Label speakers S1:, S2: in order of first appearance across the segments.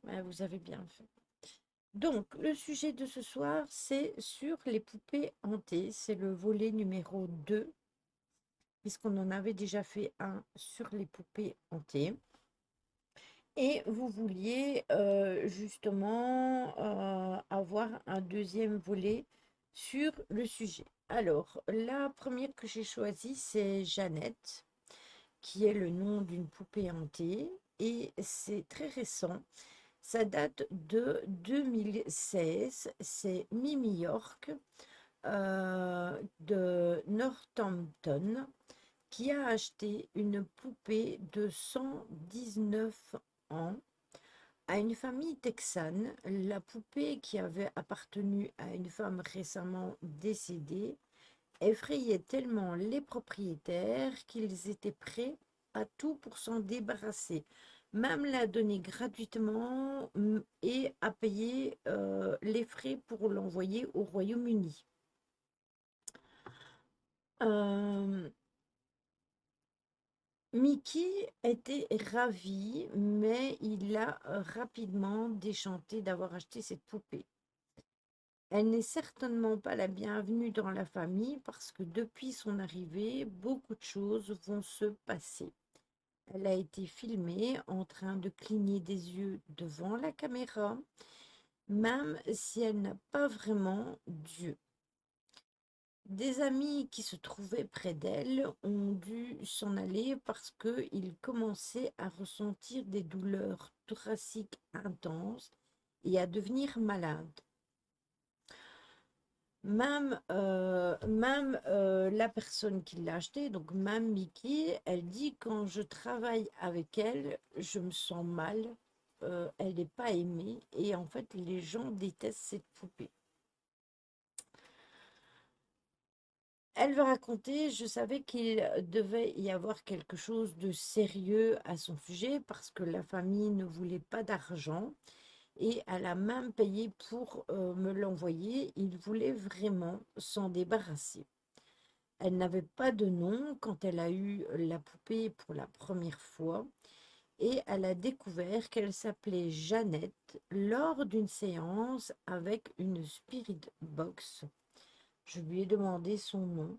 S1: Ouais, vous avez bien fait. Donc, le sujet de ce soir, c'est sur les poupées hantées. C'est le volet numéro 2, puisqu'on en avait déjà fait un sur les poupées hantées. Et vous vouliez justement avoir un deuxième volet sur le sujet. Alors, la première que j'ai choisie, c'est Jeannette, qui est le nom d'une poupée hantée. Et c'est très récent. Ça date de 2016. C'est Mimi York de Northampton qui a acheté une poupée de 119 ans à une famille texane. La poupée, qui avait appartenu à une femme récemment décédée, effrayait tellement les propriétaires qu'ils étaient prêts à tout pour s'en débarrasser, même la donner gratuitement et à payer les frais pour l'envoyer au Royaume-Uni. Euh, Mickey était ravi, mais il a rapidement déchanté d'avoir acheté cette poupée. Elle n'est certainement pas la bienvenue dans la famille parce que depuis son arrivée, beaucoup de choses vont se passer. Elle a été filmée en train de cligner des yeux devant la caméra, même si elle n'a pas vraiment d'yeux. Des amis qui se trouvaient près d'elle ont dû s'en aller parce qu'ils commençaient à ressentir des douleurs thoraciques intenses et à devenir malades. Même la personne qui l'a acheté, donc même Mickey, elle dit quand je travaille avec elle, je me sens mal, elle n'est pas aimée et en fait les gens détestent cette poupée. Elle va raconter, je savais qu'il devait y avoir quelque chose de sérieux à son sujet parce que la famille ne voulait pas d'argent et elle a même payé pour me l'envoyer. Il voulait vraiment s'en débarrasser. Elle n'avait pas de nom quand elle a eu la poupée pour la première fois et elle a découvert qu'elle s'appelait Jeannette lors d'une séance avec une spirit box. Je lui ai demandé son nom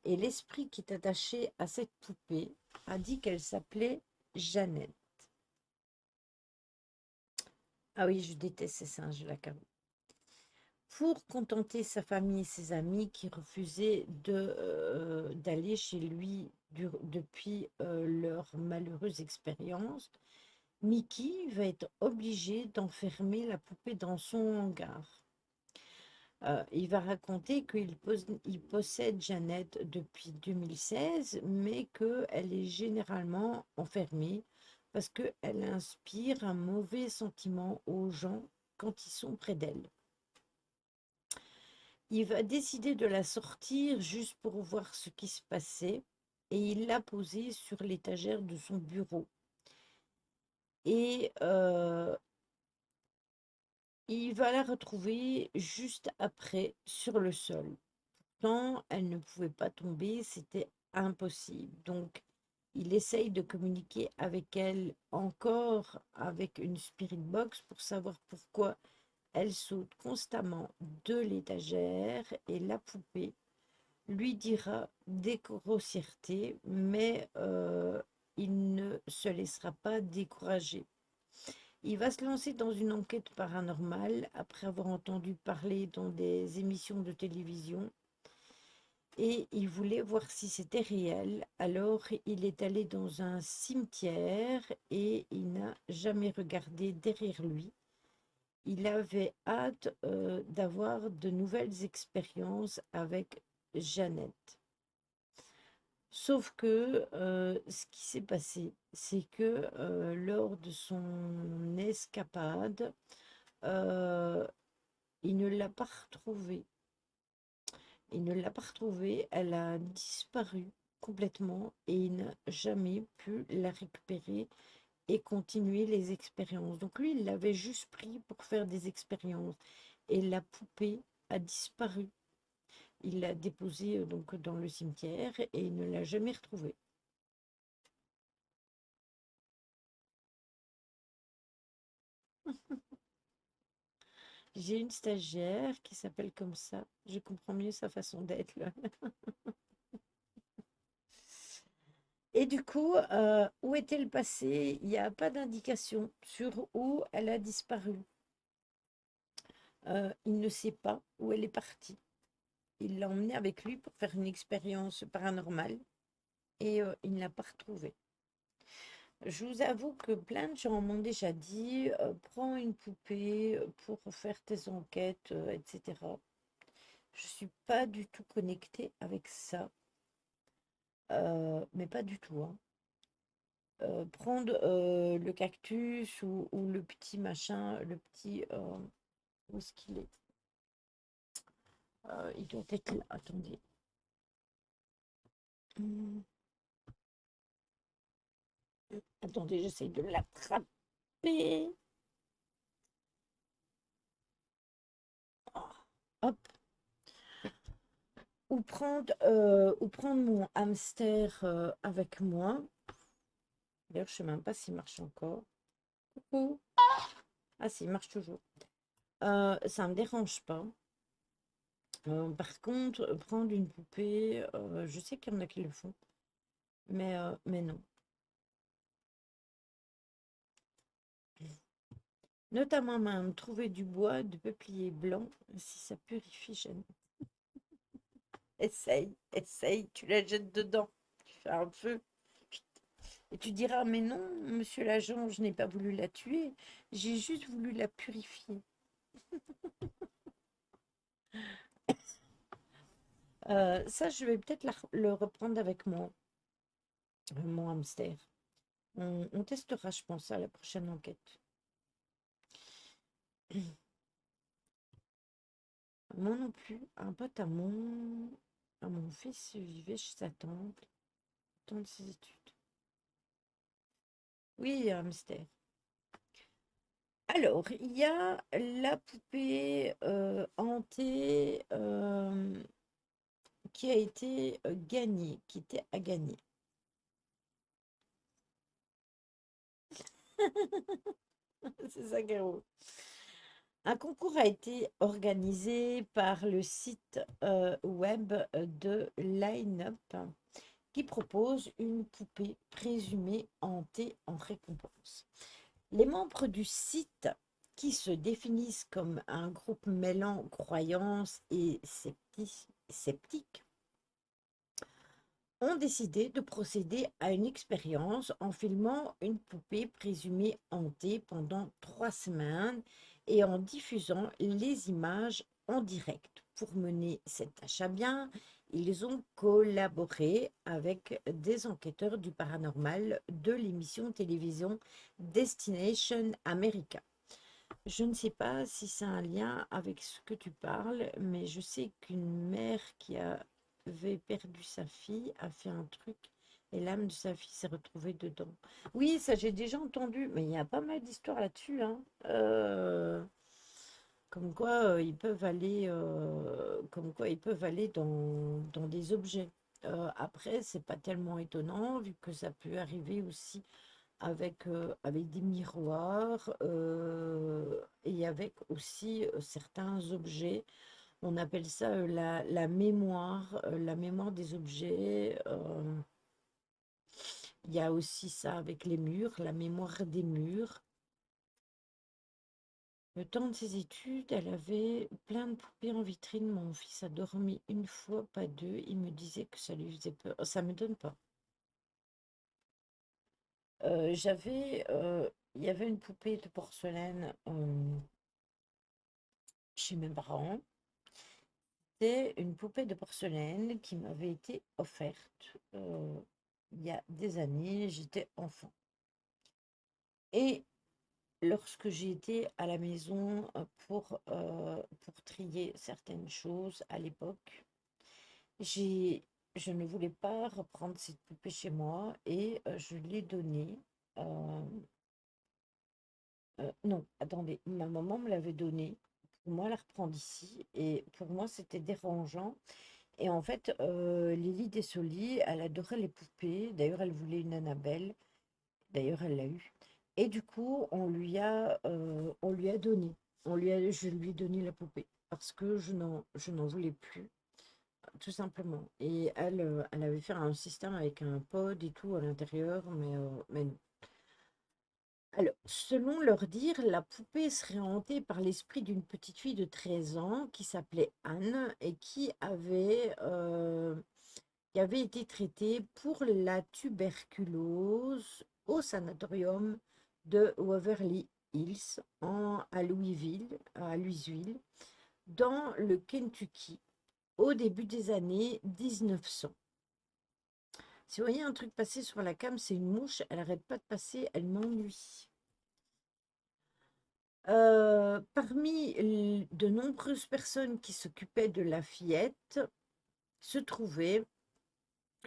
S1: et l'esprit qui est attaché à cette poupée a dit qu'elle s'appelait Jeannette. Ah oui, je déteste ces singes, la caro. Pour contenter sa famille et ses amis qui refusaient d'aller chez lui depuis leur malheureuse expérience, Mickey va être obligé d'enfermer la poupée dans son hangar. Il va raconter qu'il possède Jeannette depuis 2016, mais qu'elle est généralement enfermée parce qu'elle inspire un mauvais sentiment aux gens quand ils sont près d'elle. Il va décider de la sortir juste pour voir ce qui se passait et il l'a posée sur l'étagère de son bureau. Et il va la retrouver juste après sur le sol. Pourtant, elle ne pouvait pas tomber, c'était impossible. Donc, il essaye de communiquer avec elle encore avec une spirit box pour savoir pourquoi elle saute constamment de l'étagère et la poupée lui dira des grossièretés, mais il ne se laissera pas décourager. Il va se lancer dans une enquête paranormale après avoir entendu parler dans des émissions de télévision et il voulait voir si c'était réel. Alors il est allé dans un cimetière et il n'a jamais regardé derrière lui. Il avait hâte d'avoir de nouvelles expériences avec Jeannette. Sauf que ce qui s'est passé, c'est que lors de son escapade, euh, il ne l'a pas retrouvée. Il ne l'a pas retrouvée, elle a disparu complètement et il n'a jamais pu la récupérer et continuer les expériences. Donc lui, il l'avait juste pris pour faire des expériences et la poupée a disparu. Il l'a déposée donc dans le cimetière et il ne l'a jamais retrouvée. J'ai une stagiaire qui s'appelle comme ça. Je comprends mieux sa façon d'être, là. Et du coup, où est-elle passée? Il n'y a pas d'indication sur où elle a disparu. Il ne sait pas où elle est partie. Il l'a emmenée avec lui pour faire une expérience paranormale et il ne l'a pas retrouvée. Je vous avoue que plein de gens m'ont déjà dit, prends une poupée pour faire tes enquêtes, etc. Je suis pas du tout connectée avec ça, mais pas du tout, hein. Prendre le cactus ou le petit machin, le petit, où est-ce qu'il est? Il doit être là, attendez. Hmm, Attendez, j'essaye de l'attraper. Oh, hop. Ou prendre mon hamster avec moi. D'ailleurs, je sais même pas s'il marche encore. Coucou. Ah, si, il marche toujours. Ça me dérange pas. Par contre, prendre une poupée, je sais qu'il y en a qui le font, mais non. Notamment même trouver du bois de peuplier blanc, si ça purifie, j'aime. Essaye, essaye, tu la jettes dedans, tu fais un feu. Et tu diras, mais non, monsieur l'agent, je n'ai pas voulu la tuer, j'ai juste voulu la purifier. Ça, je vais peut-être le reprendre avec mon hamster. On testera, je pense, à la prochaine enquête. Moi non plus. Un pote à mon fils vivait chez sa tante, temps de ses études. Oui, un hamster. Alors, il y a la poupée hantée qui a été gagnée, qui était à gagner. C'est ça, Caro. Un concours a été organisé par le site web de Line Up qui propose une poupée présumée hantée en récompense. Les membres du site, qui se définissent comme un groupe mêlant croyances et sceptiques, ont décidé de procéder à une expérience en filmant une poupée présumée hantée pendant 3 semaines et en diffusant les images en direct. Pour mener cette tâche à bien, ils ont collaboré avec des enquêteurs du paranormal de l'émission télévision Destination America. Je ne sais pas si c'est un lien avec ce que tu parles, mais je sais qu'une mère qui avait perdu sa fille a fait un truc et l'âme de sa fille s'est retrouvée dedans. Oui, ça j'ai déjà entendu, mais il y a pas mal d'histoires là-dessus, hein. Comme quoi ils peuvent aller dans des objets. Après, c'est pas tellement étonnant vu que ça peut arriver aussi avec des miroirs et avec aussi certains objets. On appelle ça la mémoire des objets. Il y a aussi ça avec les murs, la mémoire des murs. Le temps de ses études, elle avait plein de poupées en vitrine. Mon fils a dormi une fois, pas deux. Il me disait que ça lui faisait peur. Ça me donne pas. Il y avait une poupée de porcelaine chez mes parents. C'est une poupée de porcelaine qui m'avait été offerte il y a des années, j'étais enfant. Et lorsque j'ai été à la maison pour trier certaines choses à l'époque, j'ai, je ne voulais pas reprendre cette poupée chez moi et je l'ai donnée. euh, non, attendez, ma maman me l'avait donnée pour moi la reprendre ici et pour moi c'était dérangeant. Et en fait, Lily Dessoli, elle adorait les poupées. D'ailleurs, elle voulait une Annabelle. D'ailleurs, elle l'a eue. Et du coup, on lui a donné. Je lui ai donné la poupée parce que je n'en voulais plus, tout simplement. Et elle, elle avait fait un système avec un pod et tout à l'intérieur, mais non. Alors, selon leur dire, la poupée serait hantée par l'esprit d'une petite fille de 13 ans qui s'appelait Anne et qui avait été traitée pour la tuberculose au sanatorium de Waverly Hills à Louisville, dans le Kentucky, au début des années 1900. Si vous voyez un truc passer sur la cam, c'est une mouche, elle n'arrête pas de passer, elle m'ennuie. Parmi de nombreuses personnes qui s'occupaient de la fillette se trouvait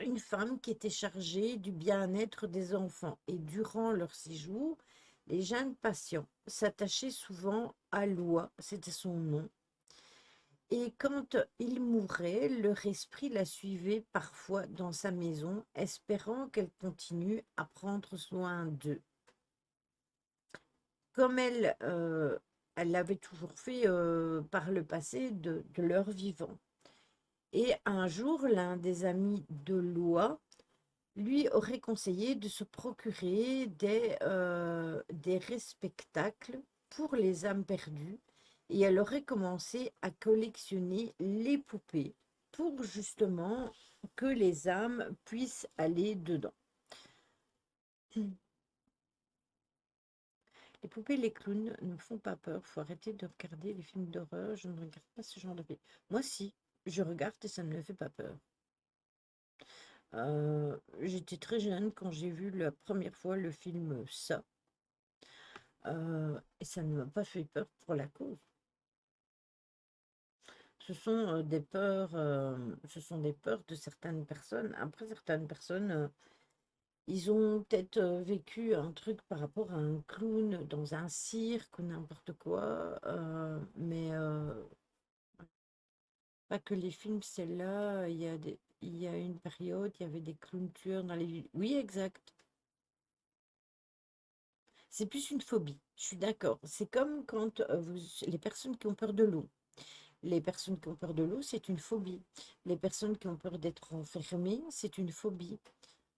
S1: une femme qui était chargée du bien-être des enfants. Et durant leur séjour, les jeunes patients s'attachaient souvent à Loi, c'était son nom. Et quand il mourait, leur esprit la suivait parfois dans sa maison, espérant qu'elle continue à prendre soin d'eux. Comme elle l'avait toujours fait par le passé de leur vivant. Et un jour, l'un des amis de Loi lui aurait conseillé de se procurer des spectacles pour les âmes perdues et elle aurait commencé à collectionner les poupées pour justement que les âmes puissent aller dedans. Les poupées et les clowns ne me font pas peur. Faut arrêter de regarder les films d'horreur. Je ne regarde pas ce genre de film. Moi, si, je regarde et ça ne me fait pas peur. J'étais très jeune quand j'ai vu la première fois le film Ça. Et ça ne m'a pas fait peur pour la cause. Ce sont des peurs de certaines personnes. Après, certaines personnes, ils ont peut-être vécu un truc par rapport à un clown dans un cirque ou n'importe quoi. Pas que les films, c'est là. Il y a une période, il y avait des clowns tueurs dans les villes. Oui, exact. C'est plus une phobie. Je suis d'accord. C'est comme quand les personnes qui ont peur de l'eau. Les personnes qui ont peur de l'eau, c'est une phobie. Les personnes qui ont peur d'être enfermées, c'est une phobie.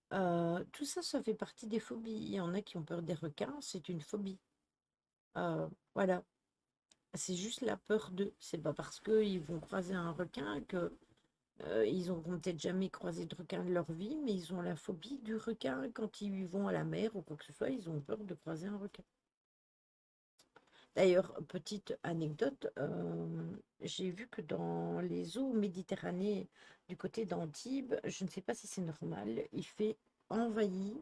S1: Tout ça, ça fait partie des phobies. Il y en a qui ont peur des requins, c'est une phobie. Euh, voilà. C'est juste la peur d'eux. C'est pas parce qu'ils vont croiser un requin que ils n'auront peut-être jamais croisé de requin de leur vie, mais ils ont la phobie du requin. Quand ils vont à la mer ou quoi que ce soit, ils ont peur de croiser un requin. D'ailleurs, petite anecdote, j'ai vu que dans les eaux méditerranéennes du côté d'Antibes, je ne sais pas si c'est normal, il fait envahi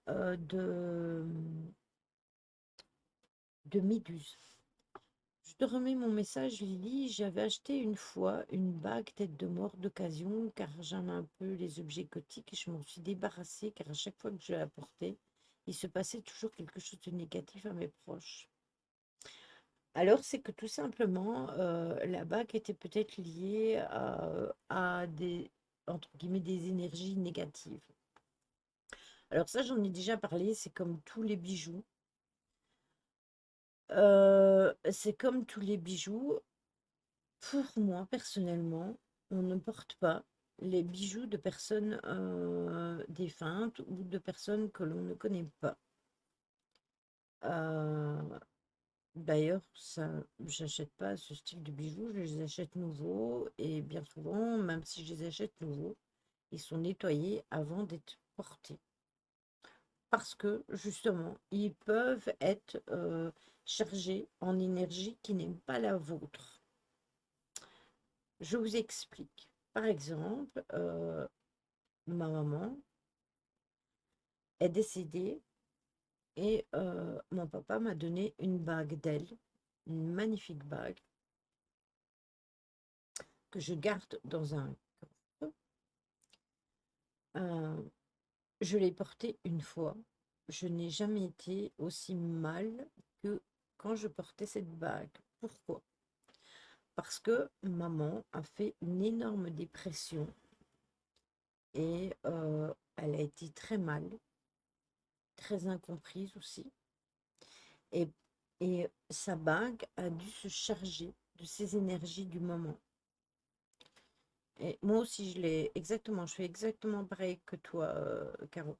S1: de méduses. Je te remets mon message, Lily. J'avais acheté une fois une bague tête de mort d'occasion car j'aime un peu les objets gothiques et je m'en suis débarrassée car à chaque fois que je la portais, il se passait toujours quelque chose de négatif à mes proches. Alors, c'est que tout simplement, la bague était peut-être liée à des, entre guillemets, des énergies négatives. Alors ça, j'en ai déjà parlé, c'est comme tous les bijoux. C'est comme tous les bijoux. Pour moi, personnellement, on ne porte pas les bijoux de personnes défuntes ou de personnes que l'on ne connaît pas. Euh, D'ailleurs, ça, j'achète pas ce style de bijoux, je les achète nouveaux et bien souvent, même si je les achète nouveaux, ils sont nettoyés avant d'être portés. Parce que justement, ils peuvent être chargés en énergie qui n'est pas la vôtre. Je vous explique. Par exemple, ma maman est décédée et mon papa m'a donné une bague d'elle, une magnifique bague que je garde dans un coffre. Euh, je l'ai portée une fois. Je n'ai jamais été aussi mal que quand je portais cette bague. Pourquoi? Parce que maman a fait une énorme dépression et elle a été très mal, très incomprise aussi. Et, et sa bague a dû se charger de ses énergies du moment. Et moi aussi, je fais exactement pareil que toi, Caro.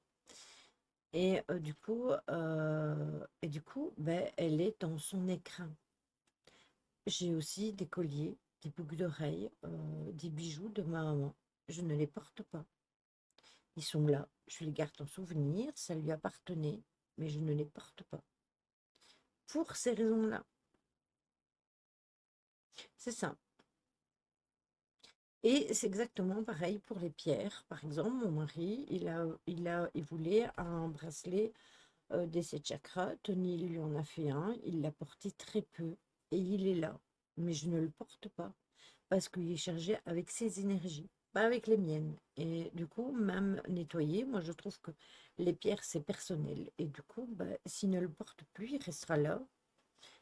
S1: Et du coup, ben, elle est dans son écrin. J'ai aussi des colliers, des boucles d'oreilles, des bijoux de ma maman. Je ne les porte pas. Ils sont là, je les garde en souvenir, ça lui appartenait, mais je ne les porte pas. Pour ces raisons-là. C'est ça. Et c'est exactement pareil pour les pierres. Par exemple, mon mari, il voulait un bracelet des sept chakras. Tony lui en a fait un. Il l'a porté très peu et il est là. Mais je ne le porte pas parce qu'il est chargé avec ses énergies, pas avec les miennes. Et du coup, même nettoyer, moi je trouve que les pierres c'est personnel. Et du coup, bah, s'il ne le porte plus, il restera là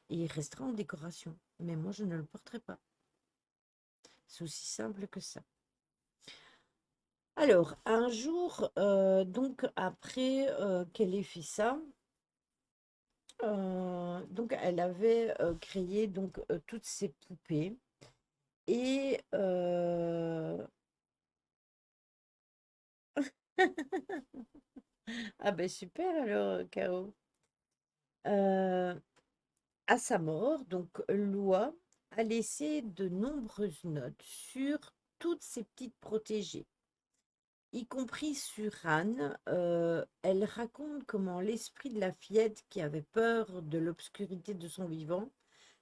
S1: et il restera en décoration. Mais moi je ne le porterai pas. C'est aussi simple que ça. Alors, un jour, donc après qu'elle ait fait ça, donc elle avait créé donc toutes ces poupées et ah ben super alors, Caro. Euh, à sa mort, donc Loi a laissé de nombreuses notes sur toutes ses petites protégées, y compris sur Anne. Elle raconte comment l'esprit de la fillette qui avait peur de l'obscurité de son vivant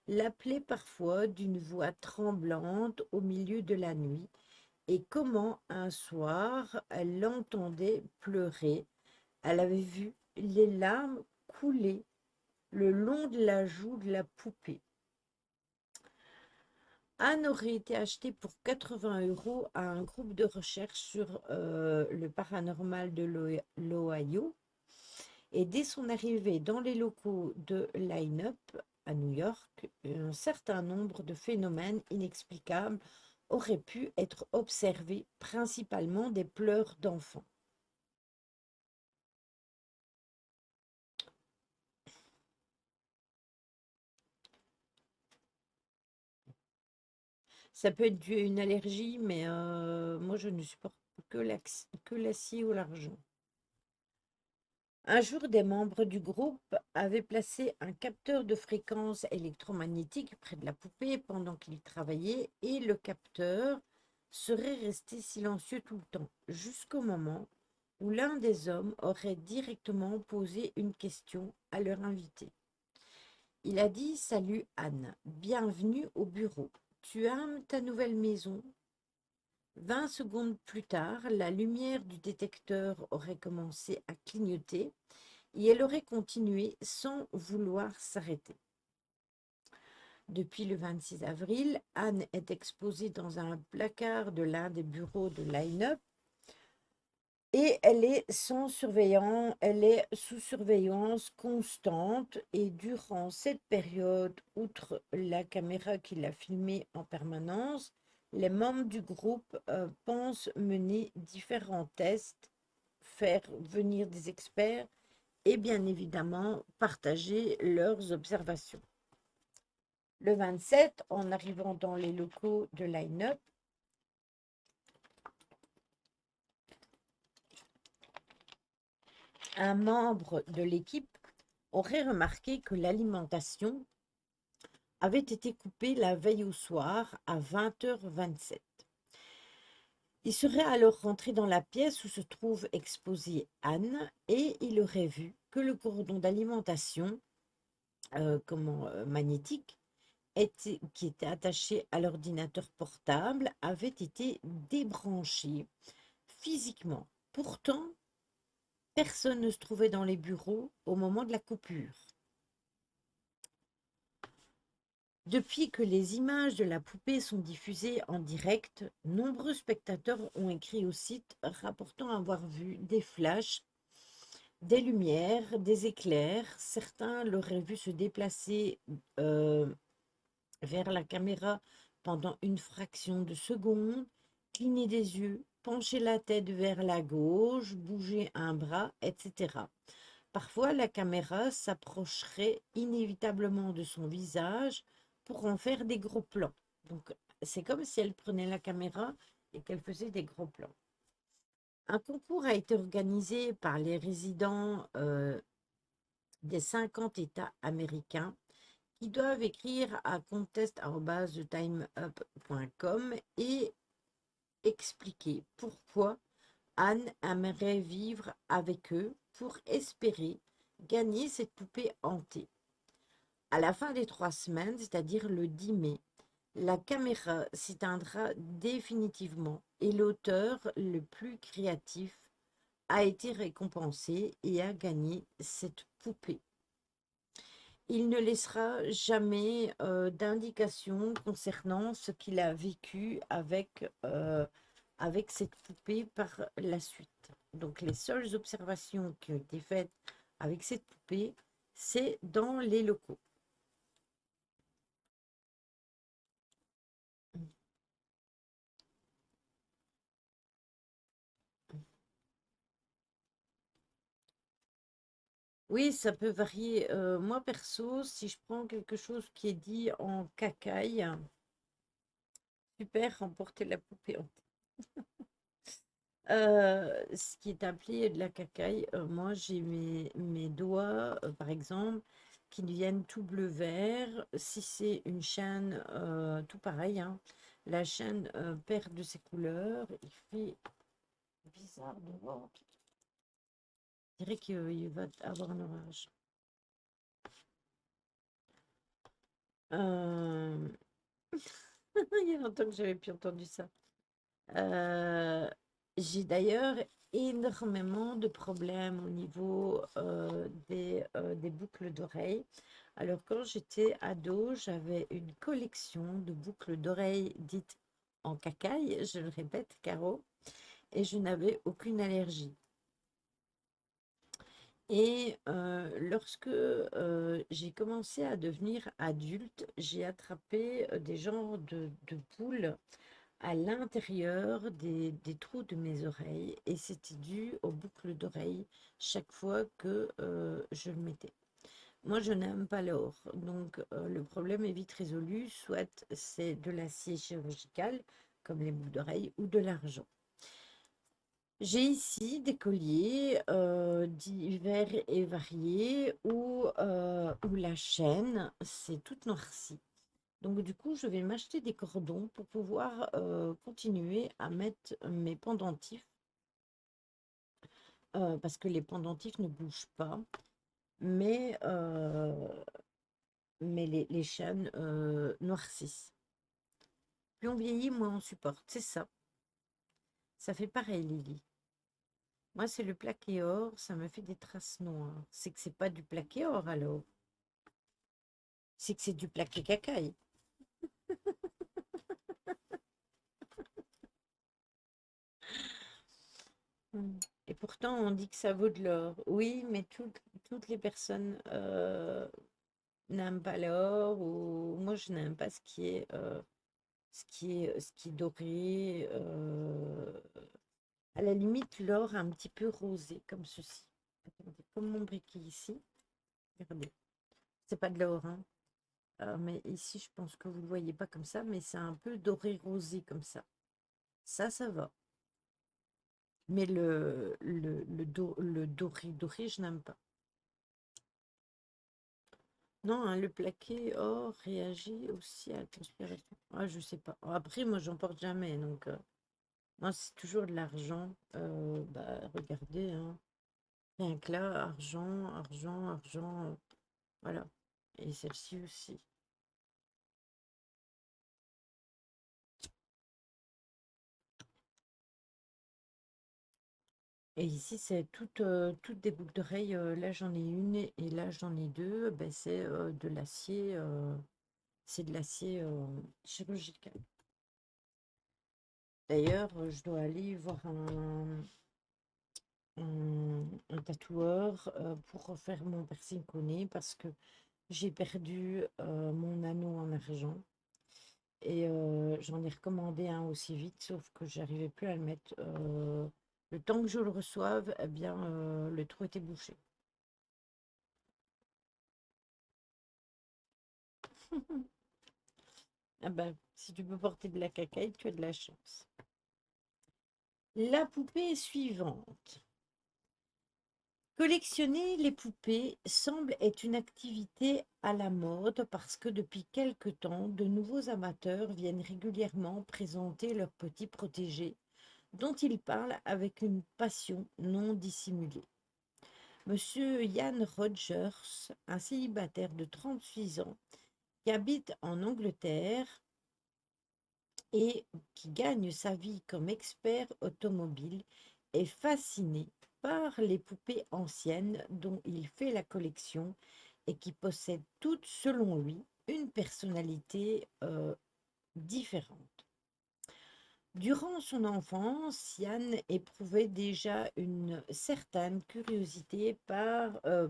S1: l'appelait parfois d'une voix tremblante au milieu de la nuit, et comment un soir elle l'entendait pleurer. Elle avait vu les larmes couler le long de la joue de la poupée. Anne aurait été achetée pour 80 € à un groupe de recherche sur le paranormal de l'Ohio. Et dès son arrivée dans les locaux de Line-Up à New York, un certain nombre de phénomènes inexplicables auraient pu être observés, principalement des pleurs d'enfants. Ça peut être dû à une allergie, mais moi je ne supporte que l'acier ou l'argent. Un jour, des membres du groupe avaient placé un capteur de fréquence électromagnétique près de la poupée pendant qu'ils travaillaient, et le capteur serait resté silencieux tout le temps, jusqu'au moment où l'un des hommes aurait directement posé une question à leur invité. Il a dit: Salut Anne, bienvenue au bureau. Tu aimes ta nouvelle maison? 20 secondes plus tard, la lumière du détecteur aurait commencé à clignoter et elle aurait continué sans vouloir s'arrêter. Depuis le 26 avril, Anne est exposée dans un placard de l'un des bureaux de Line-Up et elle est sous surveillance constante, et durant cette période, outre la caméra qui l'a filmée en permanence, les membres du groupe pensent mener différents tests, faire venir des experts et bien évidemment partager leurs observations. Le 27, en arrivant dans les locaux de Line-Up, un membre de l'équipe aurait remarqué que l'alimentation avait été coupée la veille au soir à 20h27. Il serait alors rentré dans la pièce où se trouve exposée Anne et il aurait vu que le cordon d'alimentation magnétique qui était attaché à l'ordinateur portable avait été débranché physiquement. Pourtant, personne ne se trouvait dans les bureaux au moment de la coupure. Depuis que les images de la poupée sont diffusées en direct, nombreux spectateurs ont écrit au site rapportant avoir vu des flashs, des lumières, des éclairs. Certains l'auraient vu se déplacer vers la caméra pendant une fraction de seconde, cligner des yeux, pencher la tête vers la gauche, bouger un bras, etc. Parfois, la caméra s'approcherait inévitablement de son visage pour en faire des gros plans. Donc, c'est comme si elle prenait la caméra et qu'elle faisait des gros plans. Un concours a été organisé par les résidents des 50 États américains qui doivent écrire à contest@timeup.com et expliquer pourquoi Anne aimerait vivre avec eux pour espérer gagner cette poupée hantée. À la fin des 3 semaines, c'est-à-dire le 10 mai, la caméra s'éteindra définitivement et l'auteur le plus créatif a été récompensé et a gagné cette poupée. Il ne laissera jamais d'indication concernant ce qu'il a vécu avec cette poupée par la suite. Donc les seules observations qui ont été faites avec cette poupée, c'est dans les locaux. Oui, ça peut varier. Moi, perso, si je prends quelque chose qui est dit en cacaille, super, remporter la poupée. Ce qui est appelé de la cacaille, moi j'ai mes doigts, par exemple, qui deviennent tout bleu-vert. Si c'est une chaîne, tout pareil, hein, la chaîne perd de ses couleurs. Il fait bizarre de voir. Je dirais qu'il va avoir un orage. Euh, Il y a longtemps que j'avais plus entendu ça. Euh, j'ai d'ailleurs énormément de problèmes au niveau des boucles d'oreilles. Alors, quand j'étais ado, j'avais une collection de boucles d'oreilles dites en cacaille, je le répète, Caro, et je n'avais aucune allergie. Et lorsque j'ai commencé à devenir adulte, j'ai attrapé des genres de poules à l'intérieur des trous de mes oreilles et c'était dû aux boucles d'oreilles chaque fois que je le mettais. Moi, je n'aime pas l'or, donc le problème est vite résolu, soit c'est de l'acier chirurgical, comme les boucles d'oreilles, ou de l'argent. J'ai ici des colliers divers et variés où la chaîne, c'est toute noircie. Donc du coup, je vais m'acheter des cordons pour pouvoir continuer à mettre mes pendentifs parce que les pendentifs ne bougent pas, mais, mais les chaînes noircissent. Plus on vieillit, moins on supporte. C'est ça. Ça fait pareil, Lily. Moi, c'est le plaqué or, ça me fait des traces noires. C'est que c'est pas du plaqué or alors. C'est que c'est du plaqué cacaille. Mm. Et pourtant, on dit que ça vaut de l'or. Oui, mais toutes les personnes n'aime pas l'or ou moi je n'aime pas ce qui est doré. À la limite, l'or un petit peu rosé comme ceci. Attendez, comme mon briquet ici. Regardez, c'est pas de l'or, hein. Mais ici, je pense que vous le voyez pas comme ça, mais c'est un peu doré rosé comme ça. Ça va. Mais le doré, je n'aime pas. Non, hein, le plaqué or réagit aussi à la transpiration. Ah, je sais pas. Après, moi, j'en porte jamais, donc moi, c'est toujours de l'argent. Bah, regardez, hein. Rien que là, argent, argent, argent. Voilà. Et celle-ci aussi. Et ici, c'est toutes des boucles d'oreilles. Là, j'en ai une et là, j'en ai deux. Ben, c'est de l'acier. C'est de l'acier chirurgical. D'ailleurs, je dois aller voir un tatoueur pour refaire mon piercing au nez parce que j'ai perdu mon anneau en argent et j'en ai recommandé un aussi vite, sauf que j'arrivais plus à le mettre. Le temps que je le reçoive, eh bien, le trou était bouché. Ah ben, si tu peux porter de la cacaille, tu as de la chance. La poupée suivante. Collectionner les poupées semble être une activité à la mode parce que depuis quelque temps, de nouveaux amateurs viennent régulièrement présenter leurs petits protégés dont ils parlent avec une passion non dissimulée. Monsieur Ian Rogers, un célibataire de 36 ans qui habite en Angleterre et qui gagne sa vie comme expert automobile, est fasciné par les poupées anciennes dont il fait la collection et qui possèdent toutes, selon lui, une personnalité différente. Durant son enfance, Yann éprouvait déjà une certaine curiosité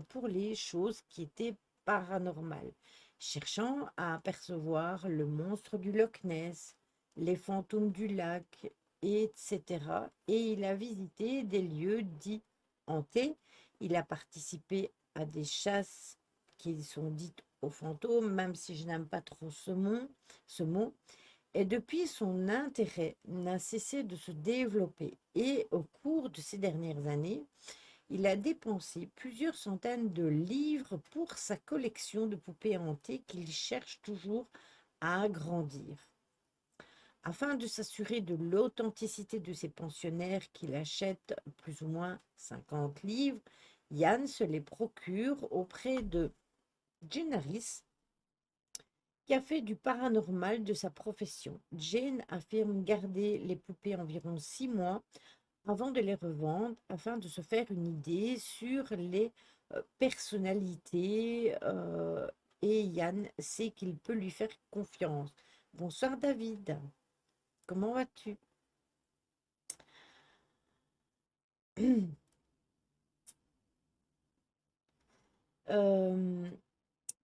S1: pour les choses qui étaient paranormales, cherchant à apercevoir le monstre du Loch Ness, les fantômes du lac, etc. Et il a visité des lieux dits hantés. Il a participé à des chasses qui sont dites aux fantômes, même si je n'aime pas trop ce mot. Et depuis, son intérêt n'a cessé de se développer et au cours de ces dernières années, il a dépensé plusieurs centaines de livres pour sa collection de poupées hantées qu'il cherche toujours à agrandir. Afin de s'assurer de l'authenticité de ses pensionnaires qu'il achète plus ou moins 50 livres, Yann se les procure auprès de Genaris, qui a fait du paranormal de sa profession. Jane affirme garder les poupées environ 6 mois avant de les revendre afin de se faire une idée sur les personnalités et Yann sait qu'il peut lui faire confiance. Bonsoir David, comment vas-tu? Euh,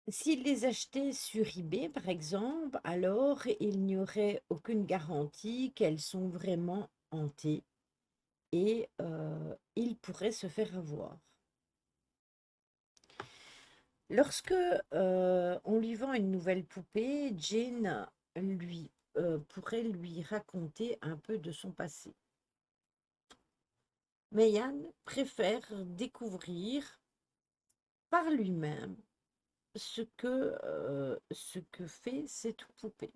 S1: S'il les achetait sur eBay, par exemple, alors il n'y aurait aucune garantie qu'elles sont vraiment hantées et il pourrait se faire avoir. Lorsque on lui vend une nouvelle poupée, Jane pourrait lui raconter un peu de son passé. Mais Yann préfère découvrir par lui-même ce que fait cette poupée.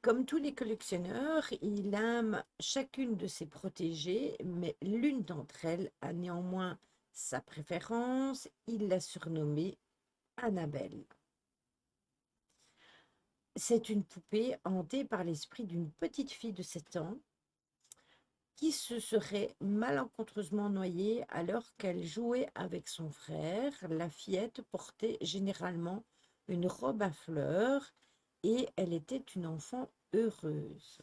S1: Comme tous les collectionneurs, il aime chacune de ses protégées, mais l'une d'entre elles a néanmoins sa préférence. Il l'a surnommée Annabelle. C'est une poupée hantée par l'esprit d'une petite fille de 7 ans qui se serait malencontreusement noyée alors qu'elle jouait avec son frère. La fillette portait généralement une robe à fleurs et elle était une enfant heureuse.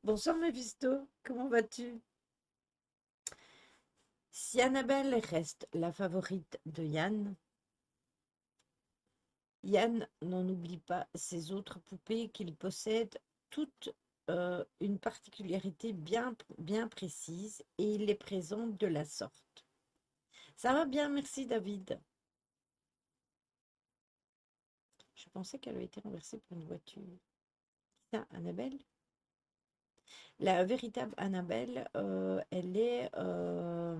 S1: Bonsoir Mephisto, comment vas-tu? Si Annabelle reste la favorite de Yann, Yann n'en oublie pas ses autres poupées qu'il possède toutes une particularité bien, bien précise et il les présente de la sorte. Ça va bien, merci David. Je pensais qu'elle avait été renversée par une voiture. Ça, Annabelle? La véritable Annabelle, elle est dans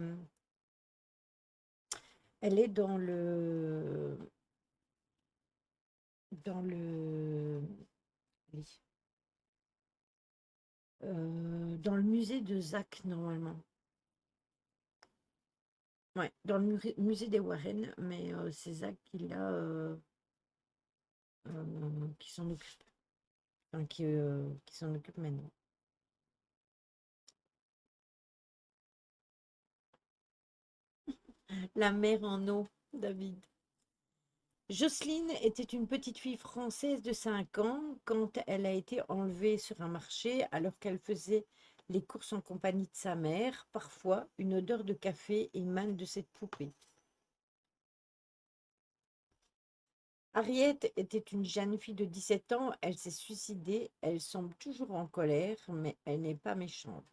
S1: le, oui, dans le musée de Zach normalement. Ouais, dans le musée des Warren, mais c'est Zach qui s'en occupe, enfin, qui s'en occupe maintenant. La mère en eau, David. Jocelyne était une petite fille française de 5 ans quand elle a été enlevée sur un marché alors qu'elle faisait les courses en compagnie de sa mère. Parfois, une odeur de café émane de cette poupée. Harriet était une jeune fille de 17 ans. Elle s'est suicidée. Elle semble toujours en colère, mais elle n'est pas méchante.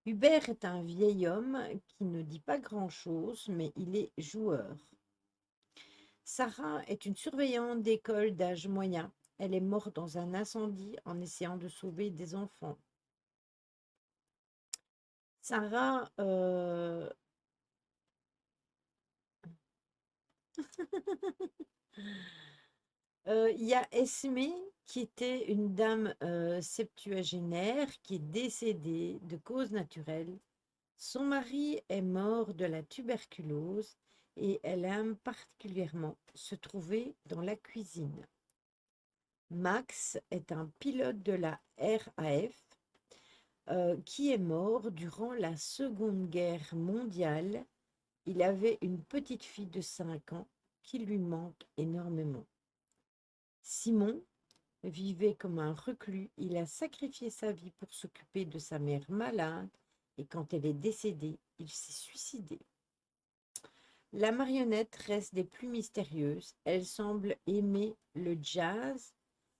S1: Hubert est un vieil homme qui ne dit pas grand-chose, mais il est joueur. Sarah est une surveillante d'école d'âge moyen. Elle est morte dans un incendie en essayant de sauver des enfants. Sarah, il y a Esmé qui était une dame septuagénaire qui est décédée de cause naturelle. Son mari est mort de la tuberculose et elle aime particulièrement se trouver dans la cuisine. Max est un pilote de la RAF qui est mort durant la Seconde Guerre mondiale. Il avait une petite fille de 5 ans qui lui manque énormément. Simon vivait comme un reclus. Il a sacrifié sa vie pour s'occuper de sa mère malade et quand elle est décédée, il s'est suicidé. La marionnette reste des plus mystérieuses. Elle semble aimer le jazz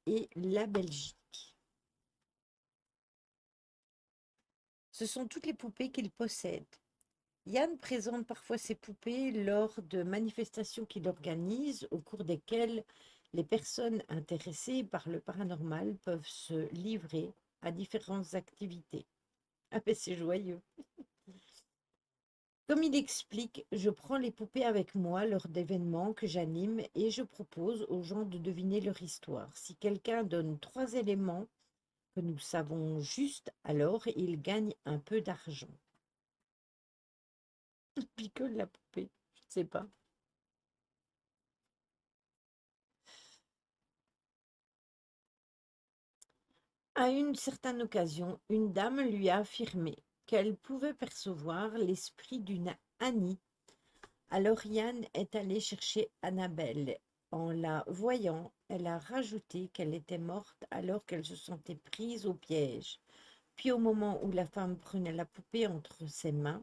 S1: et la Belgique. Ce sont toutes les poupées qu'il possède. Yann présente parfois ses poupées lors de manifestations qu'il organise, au cours desquelles les personnes intéressées par le paranormal peuvent se livrer à différentes activités. Ah ben c'est joyeux. Comme il explique, je prends les poupées avec moi lors d'événements que j'anime et je propose aux gens de deviner leur histoire. Si quelqu'un donne 3 éléments que nous savons juste, alors il gagne un peu d'argent. Picole la poupée, je ne sais pas. À une certaine occasion, une dame lui a affirmé qu'elle pouvait percevoir l'esprit d'une Annie. Alors Yann est allé chercher Annabelle. En la voyant, elle a rajouté qu'elle était morte alors qu'elle se sentait prise au piège. Puis au moment où la femme prenait la poupée entre ses mains,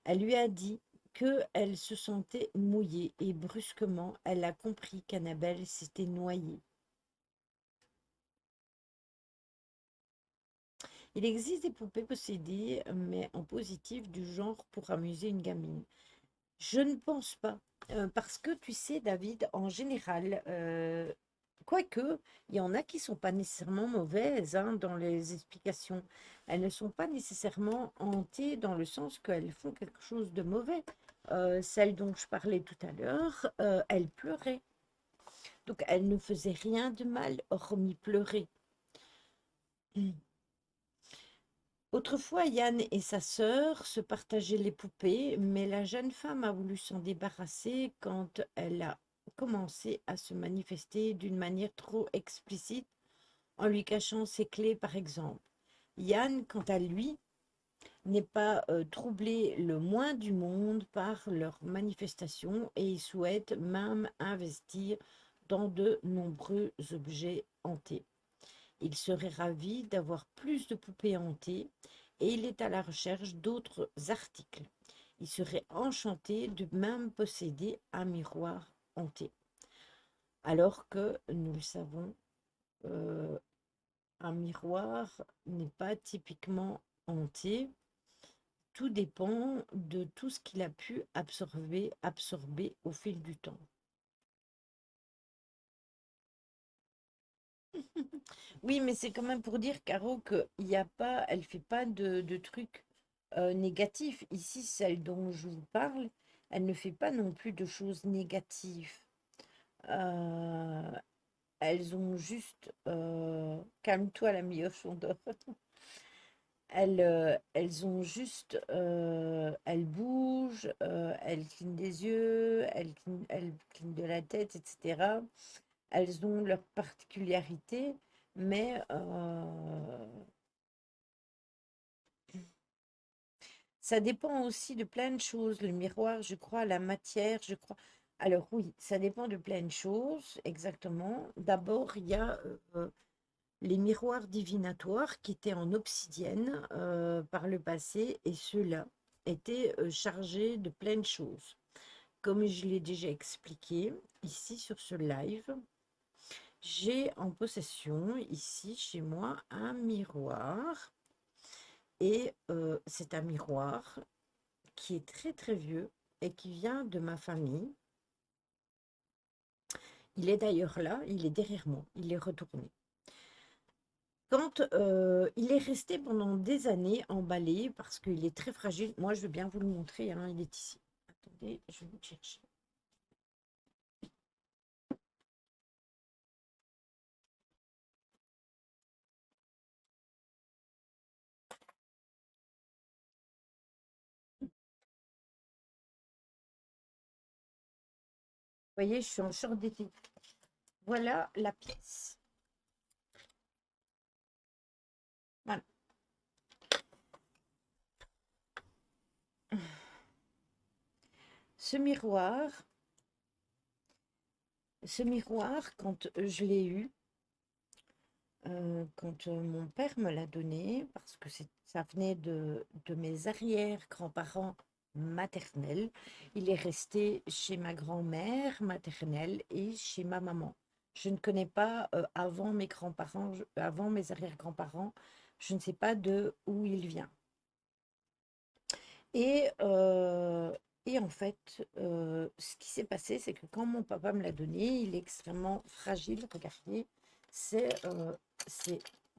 S1: elle lui a dit qu'elle se sentait mouillée et brusquement, elle a compris qu'Annabelle s'était noyée. Il existe des poupées possédées, mais en positif, du genre pour amuser une gamine. Je ne pense pas, parce que tu sais, David, en général, quoique, il y en a qui sont pas nécessairement mauvaises hein, dans les explications. Elles ne sont pas nécessairement hantées dans le sens qu'elles font quelque chose de mauvais. Celle dont je parlais tout à l'heure, elle pleurait. Donc, elle ne faisait rien de mal, hormis pleurer. Autrefois, Yann et sa sœur se partageaient les poupées, mais la jeune femme a voulu s'en débarrasser quand elle a commencé à se manifester d'une manière trop explicite, en lui cachant ses clés, par exemple. Yann, quant à lui, n'est pas troublé le moins du monde par leurs manifestations et il souhaite même investir dans de nombreux objets hantés. Il serait ravi d'avoir plus de poupées hantées et il est à la recherche d'autres articles. Il serait enchanté de même posséder un miroir hanté. Alors que, nous le savons, euh, un miroir n'est pas typiquement hanté. Tout dépend de tout ce qu'il a pu absorber au fil du temps. Oui, mais c'est quand même pour dire, Caro, qu'il y a pas, elle fait pas de trucs négatifs. Ici, celle dont je vous parle, elle ne fait pas non plus de choses négatives. Euh, elles ont juste, calme-toi la mioche, on dort. Elles ont juste, elles bougent, elles clignent des yeux, elles clignent de la tête, etc. Elles ont leurs particularités, mais ça dépend aussi de plein de choses. Le miroir, je crois, la matière, je crois. Alors oui, ça dépend de plein de choses, exactement. D'abord, il y a les miroirs divinatoires qui étaient en obsidienne par le passé, et ceux-là étaient chargés de plein de choses. Comme je l'ai déjà expliqué ici sur ce live, j'ai en possession ici chez moi un miroir et c'est un miroir qui est très très vieux et qui vient de ma famille. Il est d'ailleurs là, il est derrière moi, il est retourné. Quand il est resté pendant des années emballé parce qu'il est très fragile. Moi, je veux bien vous le montrer, hein, il est ici. Attendez, je vais le chercher. Vous voyez, je suis en short d'été. Voilà la pièce. Voilà. Ce miroir, quand je l'ai eu, quand mon père me l'a donné, parce que ça venait de mes arrière-grands-parents maternels, il est resté chez ma grand-mère maternelle et chez ma maman. Je ne connais pas avant mes grands-parents, avant mes arrière-grands-parents, je ne sais pas de où il vient. Et, euh, et en fait, ce qui s'est passé, c'est que quand mon papa me l'a donné, il est extrêmement fragile. Regardez, c'est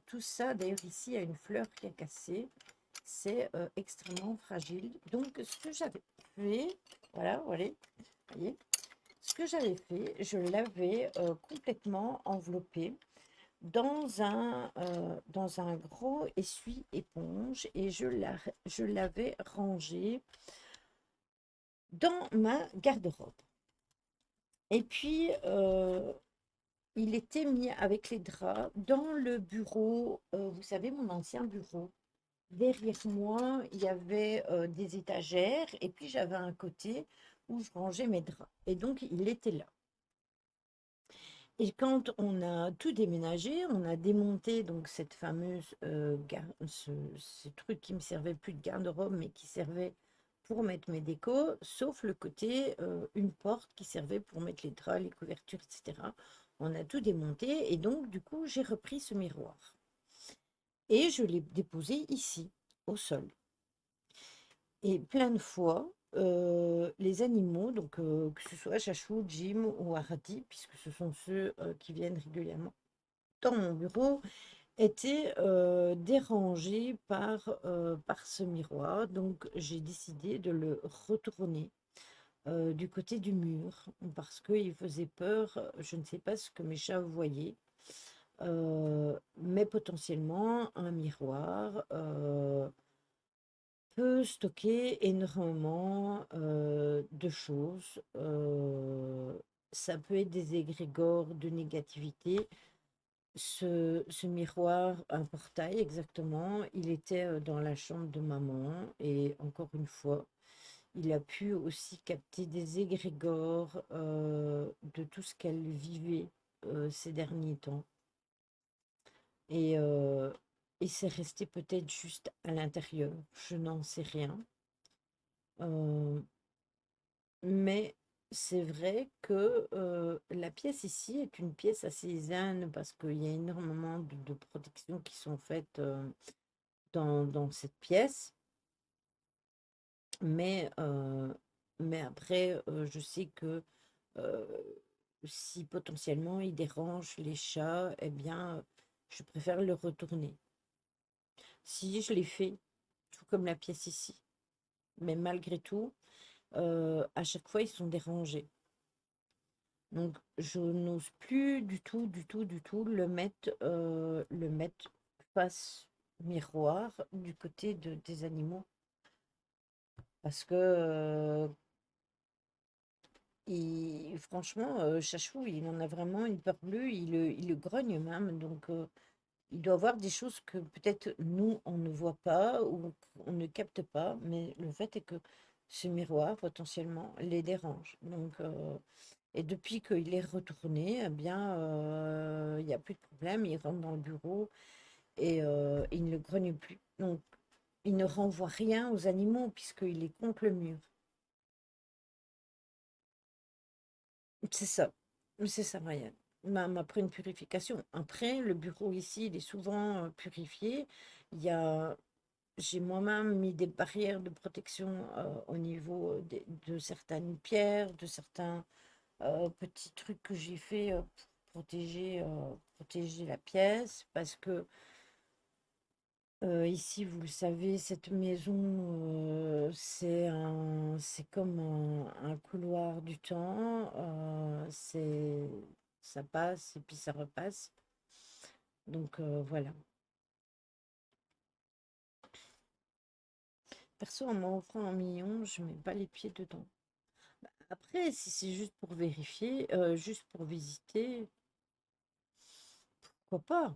S1: tout ça. D'ailleurs, ici, il y a une fleur qui a cassé. C'est extrêmement fragile. Donc, ce que j'avais fait, voilà, voilà, voyez, ce que j'avais fait, je l'avais complètement enveloppé dans un gros essuie-éponge et je l'avais rangé dans ma garde-robe. Et puis, il était mis avec les draps dans le bureau, vous savez, mon ancien bureau. Derrière moi, il y avait des étagères et puis j'avais un côté où je rangeais mes draps. Et donc, il était là. Et quand on a tout déménagé, on a démonté donc cette fameuse ce truc qui me servait plus de garde-robe, mais qui servait pour mettre mes décos, sauf le côté une porte qui servait pour mettre les draps, les couvertures, etc. On a tout démonté et donc du coup j'ai repris ce miroir et je l'ai déposé ici, au sol. Et plein de fois, les animaux, donc que ce soit Chachou, Jim ou Arati, puisque ce sont ceux qui viennent régulièrement dans mon bureau, étaient dérangés par ce miroir. Donc j'ai décidé de le retourner du côté du mur parce qu'il faisait peur. Je ne sais pas ce que mes chats voyaient. Mais potentiellement un miroir peut stocker énormément de choses. Ça peut être des égrégores de négativité. Ce miroir, un portail exactement, il était dans la chambre de maman et encore une fois, il a pu aussi capter des égrégores de tout ce qu'elle vivait ces derniers temps. Et, euh, et c'est resté peut-être juste à l'intérieur, je n'en sais rien. Euh, mais c'est vrai que la pièce ici est une pièce assez zen parce qu'il y a énormément de protections qui sont faites dans cette pièce. Mais, mais après, je sais que euh, si potentiellement il dérange les chats, eh bien, je préfère le retourner. Si je l'ai fait, tout comme la pièce ici. Mais malgré tout, à chaque fois, ils sont dérangés. Donc, je n'ose plus du tout, du tout, du tout le mettre face miroir du côté des animaux. Parce que, franchement, Chachou, il en a vraiment une peur bleue, il le grogne même. Donc, il doit voir des choses que peut-être nous, on ne voit pas ou on ne capte pas. Mais le fait est que ce miroir, potentiellement, les dérange. Donc, et depuis qu'il est retourné, eh bien, il n'y a plus de problème. Il rentre dans le bureau et il ne le grogne plus. Donc, il ne renvoie rien aux animaux puisqu'il est contre le mur. C'est ça, Marianne. Après une purification. Après, le bureau ici, il est souvent purifié. Il y a, j'ai moi-même mis des barrières de protection au niveau de certaines pierres, de certains Petit truc que j'ai fait pour protéger la pièce, parce que ici, vous le savez, cette maison, c'est comme un couloir du temps. Ça passe et puis ça repasse. Donc voilà. Perso, en m'offrant 1 million, je mets pas les pieds dedans. Après, si c'est juste pour vérifier, juste pour visiter, pourquoi pas?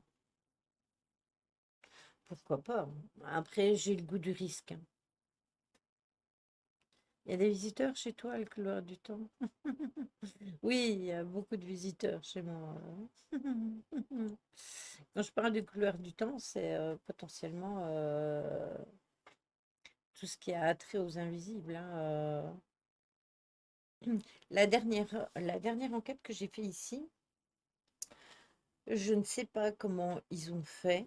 S1: Pourquoi pas? Après, j'ai le goût du risque, hein. Il y a des visiteurs chez toi, le couloir du temps? Oui, il y a beaucoup de visiteurs chez moi. Quand je parle du couloir du temps, c'est potentiellement tout ce qui a trait aux invisibles, hein. La dernière enquête que j'ai fait ici, je ne sais pas comment ils ont fait.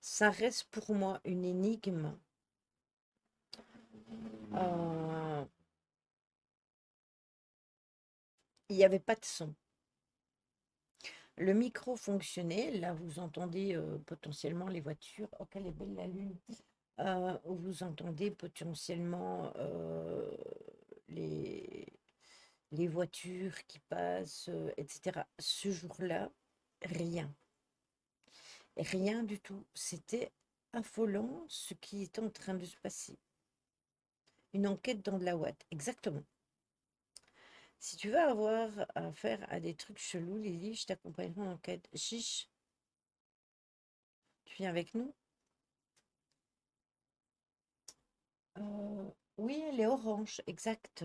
S1: Ça reste pour moi une énigme. Euh, Il n'y avait pas de son. Le micro fonctionnait. Là, vous entendez potentiellement les voitures. Oh, quelle est belle la lune. Vous entendez potentiellement les, les voitures qui passent, etc. Ce jour-là, rien. Rien du tout. C'était affolant ce qui était en train de se passer. Une enquête dans de la Watt, exactement. Si tu veux avoir affaire à des trucs chelous, Lily, je t'accompagnerai en enquête. Chiche, tu viens avec nous? Oui, elle est orange, exact.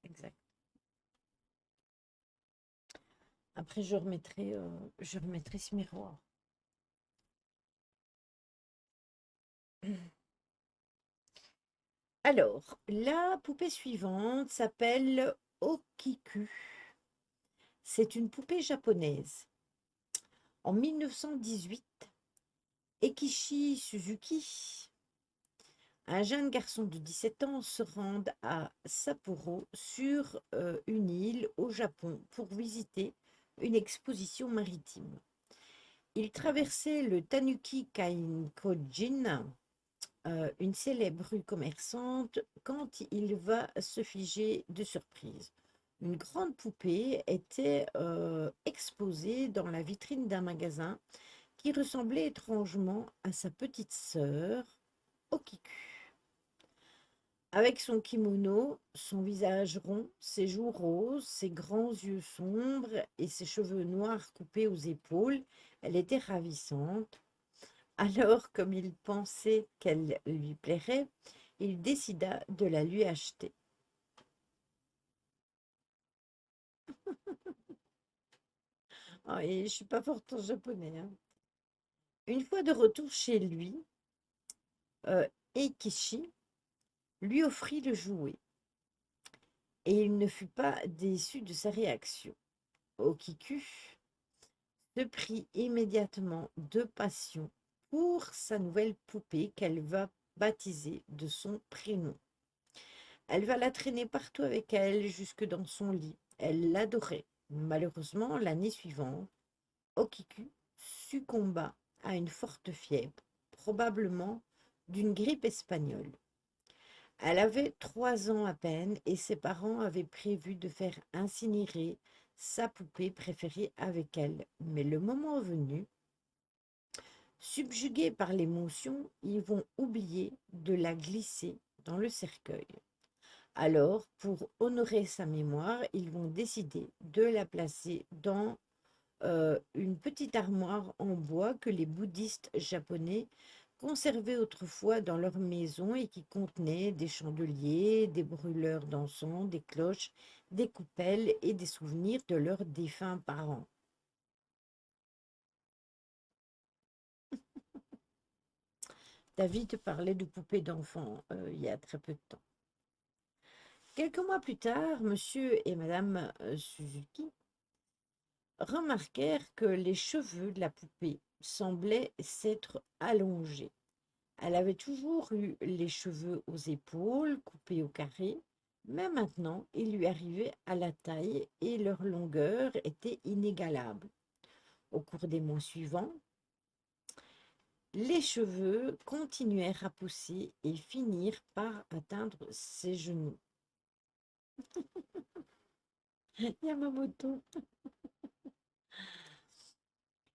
S1: Exact. Après, je remettrai ce miroir. Alors, la poupée suivante s'appelle Okiku. C'est une poupée japonaise. En 1918, Ekishi Suzuki, un jeune garçon de 17 ans, se rend à Sapporo sur une île au Japon pour visiter une exposition maritime. Il traversait le Tanuki Kaikojin, une célèbre rue commerçante, quand il va se figer de surprise. Une grande poupée était exposée dans la vitrine d'un magasin qui ressemblait étrangement à sa petite sœur, Okiku. Avec son kimono, son visage rond, ses joues roses, ses grands yeux sombres et ses cheveux noirs coupés aux épaules, elle était ravissante. Alors, comme il pensait qu'elle lui plairait, il décida de la lui acheter. Ah, et je suis pas forte en japonais, hein. Une fois de retour chez lui, euh, Eikishi lui offrit le jouet, et il ne fut pas déçu de sa réaction. Okiku se prit immédiatement de passion pour sa nouvelle poupée qu'elle va baptiser de son prénom. Elle va la traîner partout avec elle, jusque dans son lit. Elle l'adorait. Malheureusement, l'année suivante, Okiku succomba à une forte fièvre, probablement d'une grippe espagnole. Elle avait 3 ans à peine et ses parents avaient prévu de faire incinérer sa poupée préférée avec elle. Mais le moment venu, subjugués par l'émotion, ils vont oublier de la glisser dans le cercueil. Alors, pour honorer sa mémoire, ils vont décider de la placer dans une petite armoire en bois que les bouddhistes japonais conservaient autrefois dans leur maison et qui contenait des chandeliers, des brûleurs d'encens, des cloches, des coupelles et des souvenirs de leurs défunts parents. David parlait de poupées d'enfants il y a très peu de temps. Quelques mois plus tard, monsieur et madame Suzuki remarquèrent que les cheveux de la poupée semblaient s'être allongés. Elle avait toujours eu les cheveux aux épaules, coupés au carré, Mais maintenant, ils lui arrivaient à la taille et leur longueur était inégalable. Au cours des mois suivants, les cheveux continuèrent à pousser et finirent par atteindre ses genoux. Yamamoto.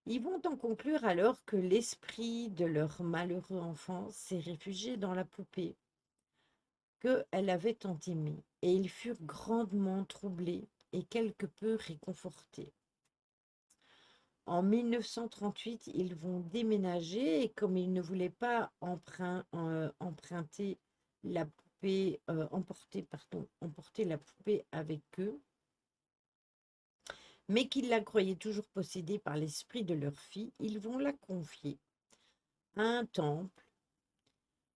S1: Ils vont en conclure alors que l'esprit de leur malheureux enfant s'est réfugié dans la poupée qu'elle avait tant aimée, et ils furent grandement troublés et quelque peu réconfortés. En 1938, ils vont déménager et comme ils ne voulaient pas emprunter la poupée, emporter la poupée avec eux, mais qu'ils la croyaient toujours possédée par l'esprit de leur fille, ils vont la confier à un temple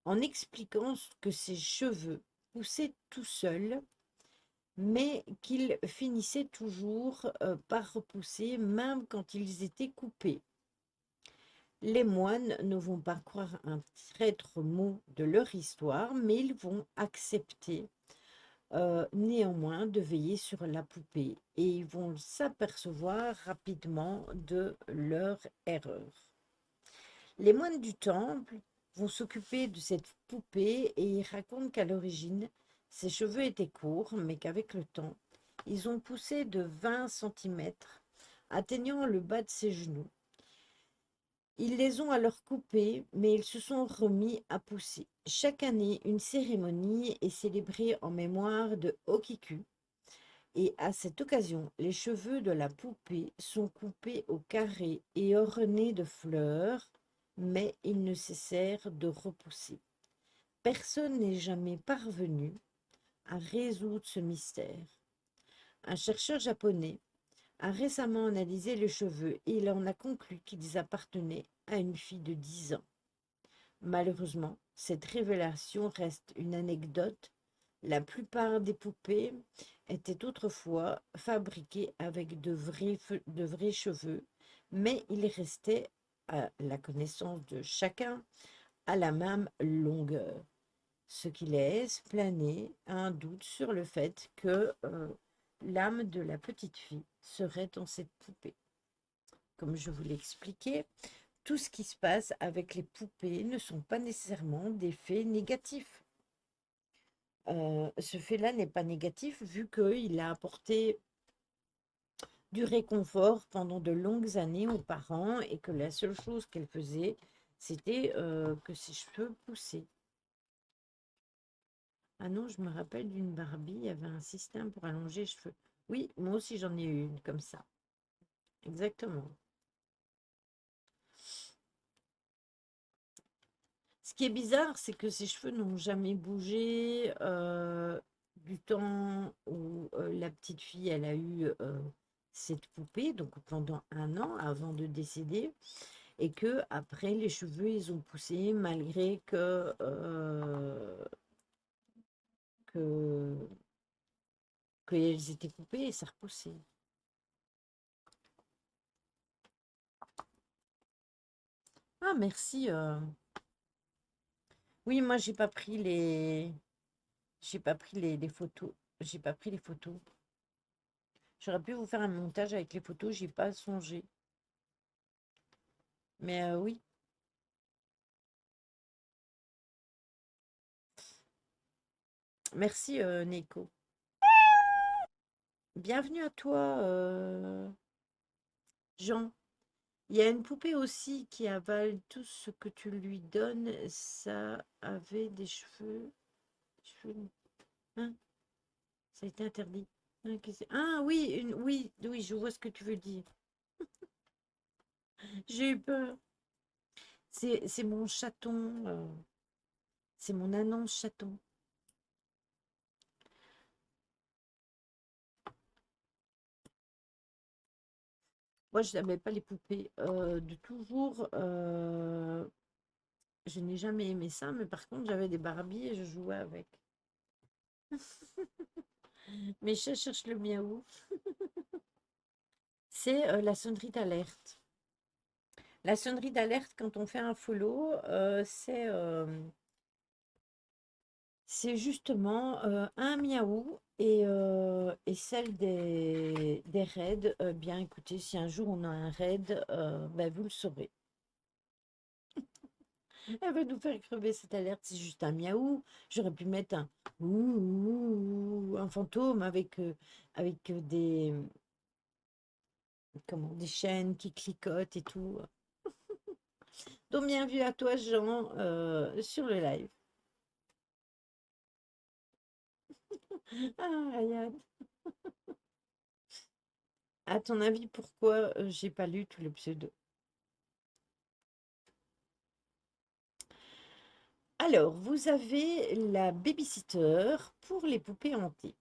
S1: en expliquant que ses cheveux poussaient tout seuls, mais qu'ils finissaient toujours par repousser, même quand ils étaient coupés. Les moines ne vont pas croire un traître mot de leur histoire, mais ils vont accepter néanmoins de veiller sur la poupée et ils vont s'apercevoir rapidement de leur erreur. Les moines du temple vont s'occuper de cette poupée et ils racontent qu'à l'origine, ses cheveux étaient courts, mais qu'avec le temps, ils ont poussé de 20 centimètres, atteignant le bas de ses genoux. Ils les ont alors coupés, mais ils se sont remis à pousser. Chaque année, une cérémonie est célébrée en mémoire de Okiku. Et à cette occasion, les cheveux de la poupée sont coupés au carré et ornés de fleurs, mais ils ne cessèrent de repousser. Personne n'est jamais parvenu à résoudre ce mystère. Un chercheur japonais a récemment analysé les cheveux et il en a conclu qu'ils appartenaient à une fille de 10 ans. Malheureusement, cette révélation reste une anecdote. La plupart des poupées étaient autrefois fabriquées avec de vrais cheveux, mais ils restaient, à la connaissance de chacun, à la même longueur, ce qui laisse planer un doute sur le fait que l'âme de la petite fille serait dans cette poupée. Comme je vous l'ai expliqué, tout ce qui se passe avec les poupées ne sont pas nécessairement des faits négatifs. Ce fait-là n'est pas négatif vu qu'il a apporté du réconfort pendant de longues années aux parents et que la seule chose qu'elle faisait, c'était que ses cheveux poussaient. Ah non, je me rappelle d'une Barbie, il y avait un système pour allonger les cheveux. Oui, moi aussi j'en ai eu une comme ça. Exactement. Ce qui est bizarre, c'est que ses cheveux n'ont jamais bougé du temps où la petite fille, elle a eu cette poupée, donc pendant 1 an avant de décéder, et que après les cheveux, ils ont poussé malgré que qu'elles étaient coupées et ça repoussait. Ah merci. Oui, moi j'ai pas pris les photos. J'ai pas pris les photos. J'aurais pu vous faire un montage avec les photos, j'y ai pas songé. Mais oui, merci Nico. Bienvenue à toi, Jean. Il y a une poupée aussi qui avale tout ce que tu lui donnes. Ça avait des cheveux. Cheveux. Hein, ça a été interdit. Hein, ah oui, oui, oui, je vois ce que tu veux dire. J'ai eu peur. C'est mon chaton. C'est mon annonce chaton. Moi, je n'aimais pas les poupées. De toujours, je n'ai jamais aimé ça, mais par contre, j'avais des Barbies et je jouais avec. Mais je cherche le miaou. C'est la sonnerie d'alerte. La sonnerie d'alerte, quand on fait un follow, C'est justement un miaou et celle des raids. Bien écoutez, si un jour on a un raid, ben, vous le saurez. Elle va nous faire crever cette alerte, c'est juste un miaou. J'aurais pu mettre un ouh, un fantôme avec des, comment, des chaînes qui cliquotent et tout. Donc bien vu à toi, Jean, sur le live. Ah, Ryan. À ton avis, pourquoi j'ai pas lu tout le pseudo? Alors, vous avez la babysitter pour les poupées hantées.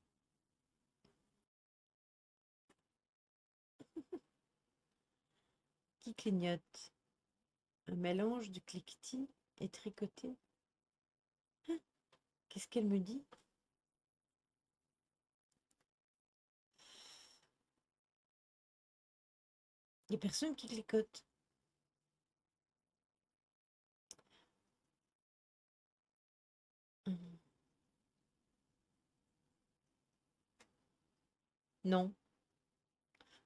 S1: Qui clignote? Un mélange de cliquetis et tricoté. Qu'est-ce qu'elle me dit? Il n'y a personne qui clicote. Hum. Non,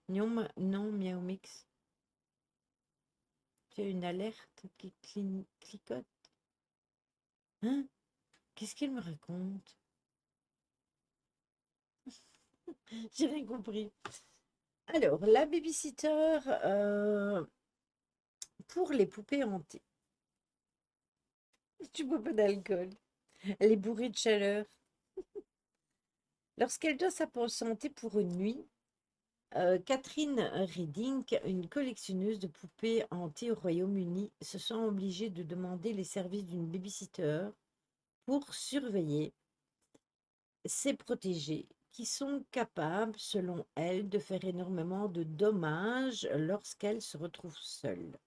S1: non, non, Miao Mix. Tu as une alerte qui clicote. Hein? Qu'est-ce qu'elle me raconte? J'ai rien compris. Alors, la babysitter pour les poupées hantées. Tu bois pas d'alcool. Elle est bourrée de chaleur. Lorsqu'elle doit s'absenter pour une nuit, Catherine Redding, une collectionneuse de poupées hantées au Royaume-Uni, se sent obligée de demander les services d'une babysitter pour surveiller ses protégés, qui sont capables, selon elle, de faire énormément de dommages lorsqu'elle se retrouve seule.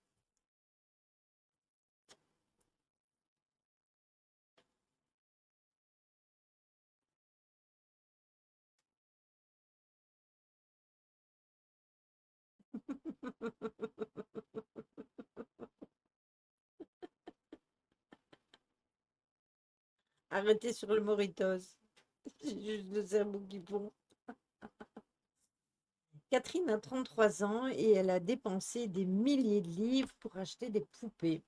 S1: Arrêtez sur le Moritos. C'est juste le cerveau qui fond. Catherine a 33 ans et elle a dépensé des milliers de livres pour acheter des poupées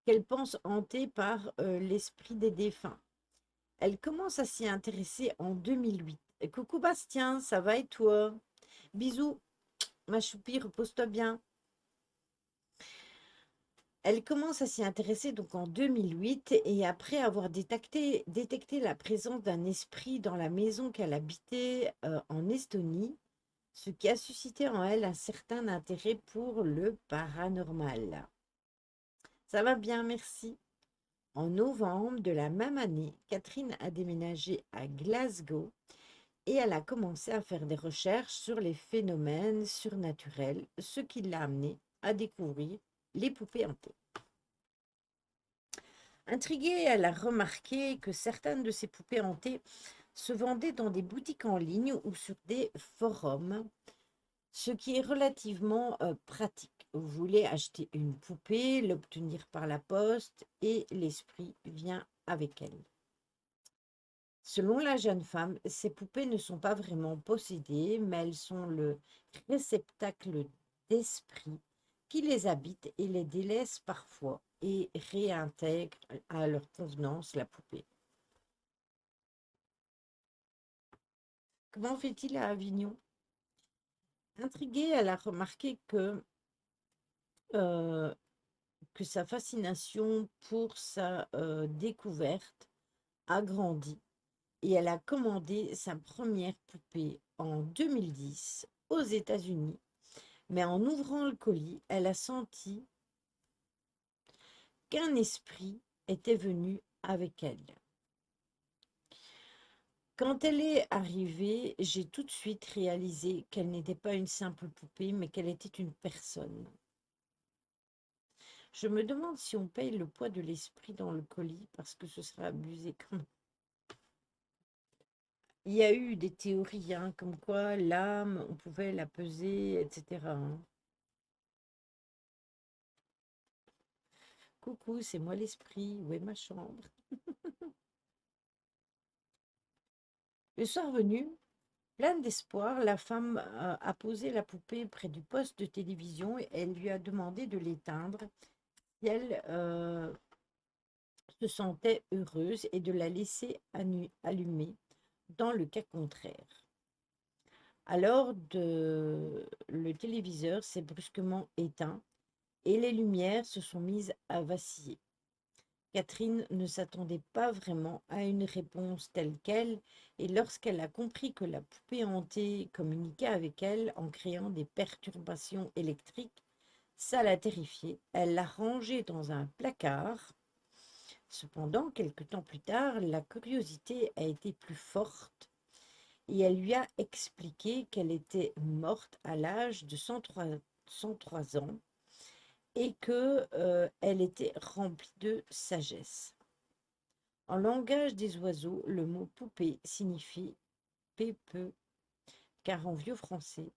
S1: qu'elle pense hantées par l'esprit des défunts. Elle commence à s'y intéresser en 2008. Coucou Bastien, ça va et toi? Bisous, ma choupie, repose-toi bien. Elle commence à s'y intéresser donc en 2008 et après avoir détecté la présence d'un esprit dans la maison qu'elle habitait en Estonie, ce qui a suscité en elle un certain intérêt pour le paranormal. Ça va bien, merci. En novembre de la même année, Catherine a déménagé à Glasgow et elle a commencé à faire des recherches sur les phénomènes surnaturels, ce qui l'a amenée à découvrir les poupées hantées. Intriguée, elle a remarqué que certaines de ces poupées hantées se vendaient dans des boutiques en ligne ou sur des forums, ce qui est relativement pratique. Vous voulez acheter une poupée, l'obtenir par la poste et l'esprit vient avec elle. Selon la jeune femme, ces poupées ne sont pas vraiment possédées, mais elles sont le réceptacle d'esprits qui les habitent et les délaissent parfois et réintègrent à leur convenance la poupée. Comment fait-il à Avignon? Intriguée, elle a remarqué euh, que sa fascination pour sa découverte a grandi et elle a commandé sa première poupée en 2010 aux États-Unis. Mais en ouvrant le colis, elle a senti qu'un esprit était venu avec elle. Quand elle est arrivée, j'ai tout de suite réalisé qu'elle n'était pas une simple poupée, mais qu'elle était une personne. Je me demande si on paye le poids de l'esprit dans le colis, parce que ce serait abusé quand même. Il y a eu des théories, hein, comme quoi l'âme, on pouvait la peser, etc., hein. Coucou, c'est moi l'esprit, où est ma chambre? Le soir venu, pleine d'espoir, la femme a posé la poupée près du poste de télévision et elle lui a demandé de l'éteindre si elle se sentait heureuse et de la laisser allumer dans le cas contraire. Alors le téléviseur s'est brusquement éteint et les lumières se sont mises à vaciller. Catherine ne s'attendait pas vraiment à une réponse telle quelle, et lorsqu'elle a compris que la poupée hantée communiquait avec elle en créant des perturbations électriques, ça l'a terrifiée. Elle l'a rangée dans un placard. Cependant, quelque temps plus tard, la curiosité a été plus forte et elle lui a expliqué qu'elle était morte à l'âge de 103 ans et que elle était remplie de sagesse. En langage des oiseaux, le mot poupée signifie peu, car en vieux français,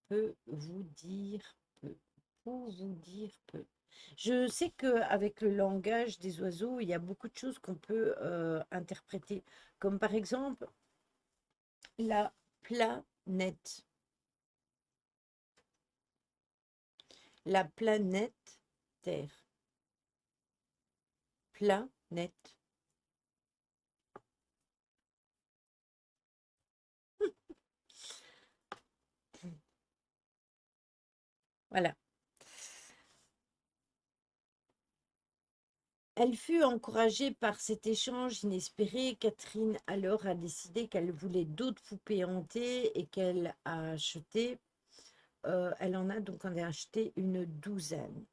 S1: peut vous dire peu. Pour vous dire peu. Je sais qu'avec le langage des oiseaux, il y a beaucoup de choses qu'on peut interpréter, comme par exemple la planète. La planète Terre. Planète. Voilà. Elle fut encouragée par cet échange inespéré. Catherine alors a décidé qu'elle voulait d'autres poupées hantées et qu'elle a acheté. Elle en a acheté une douzaine.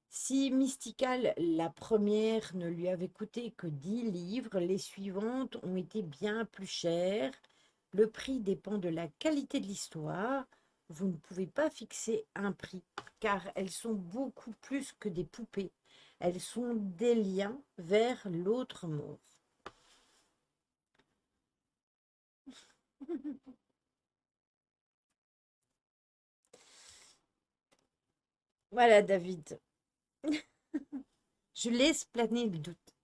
S1: Si Mystical, la première, ne lui avait coûté que 10 livres, les suivantes ont été bien plus chères. Le prix dépend de la qualité de l'histoire. Vous ne pouvez pas fixer un prix, car elles sont beaucoup plus que des poupées. Elles sont des liens vers l'autre monde. Voilà, David. Je laisse planer le doute.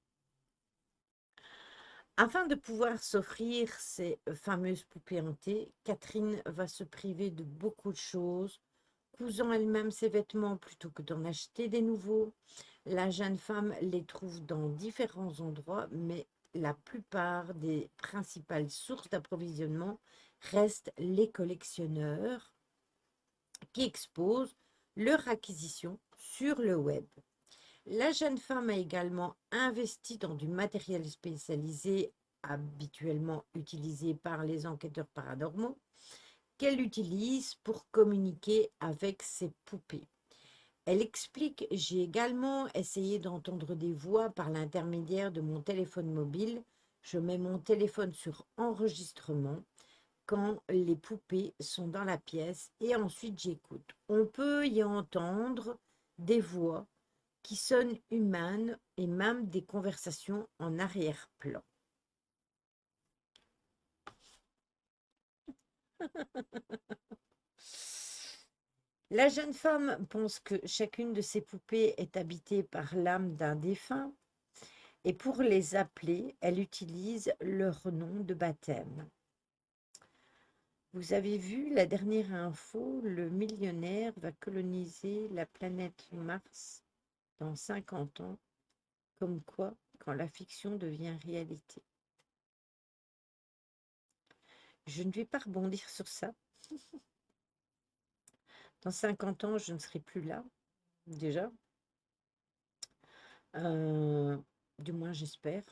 S1: Afin de pouvoir s'offrir ces fameuses poupées hantées, Catherine va se priver de beaucoup de choses, cousant elle-même ses vêtements plutôt que d'en acheter des nouveaux. La jeune femme les trouve dans différents endroits, mais la plupart des principales sources d'approvisionnement restent les collectionneurs qui exposent leur acquisition sur le web. La jeune femme a également investi dans du matériel spécialisé habituellement utilisé par les enquêteurs paranormaux qu'elle utilise pour communiquer avec ses poupées. Elle explique: j'ai également essayé d'entendre des voix par l'intermédiaire de mon téléphone mobile. Je mets mon téléphone sur enregistrement quand les poupées sont dans la pièce et ensuite j'écoute. On peut y entendre des voix qui sonnent humaines et même des conversations en arrière-plan. La jeune femme pense que chacune de ses poupées est habitée par l'âme d'un défunt et pour les appeler, elle utilise leur nom de baptême. Vous avez vu la dernière info, le millionnaire va coloniser la planète Mars dans 50 ans, comme quoi quand la fiction devient réalité. Je ne vais pas rebondir sur ça. Dans 50 ans, je ne serai plus là, déjà. Euh, du moins, j'espère.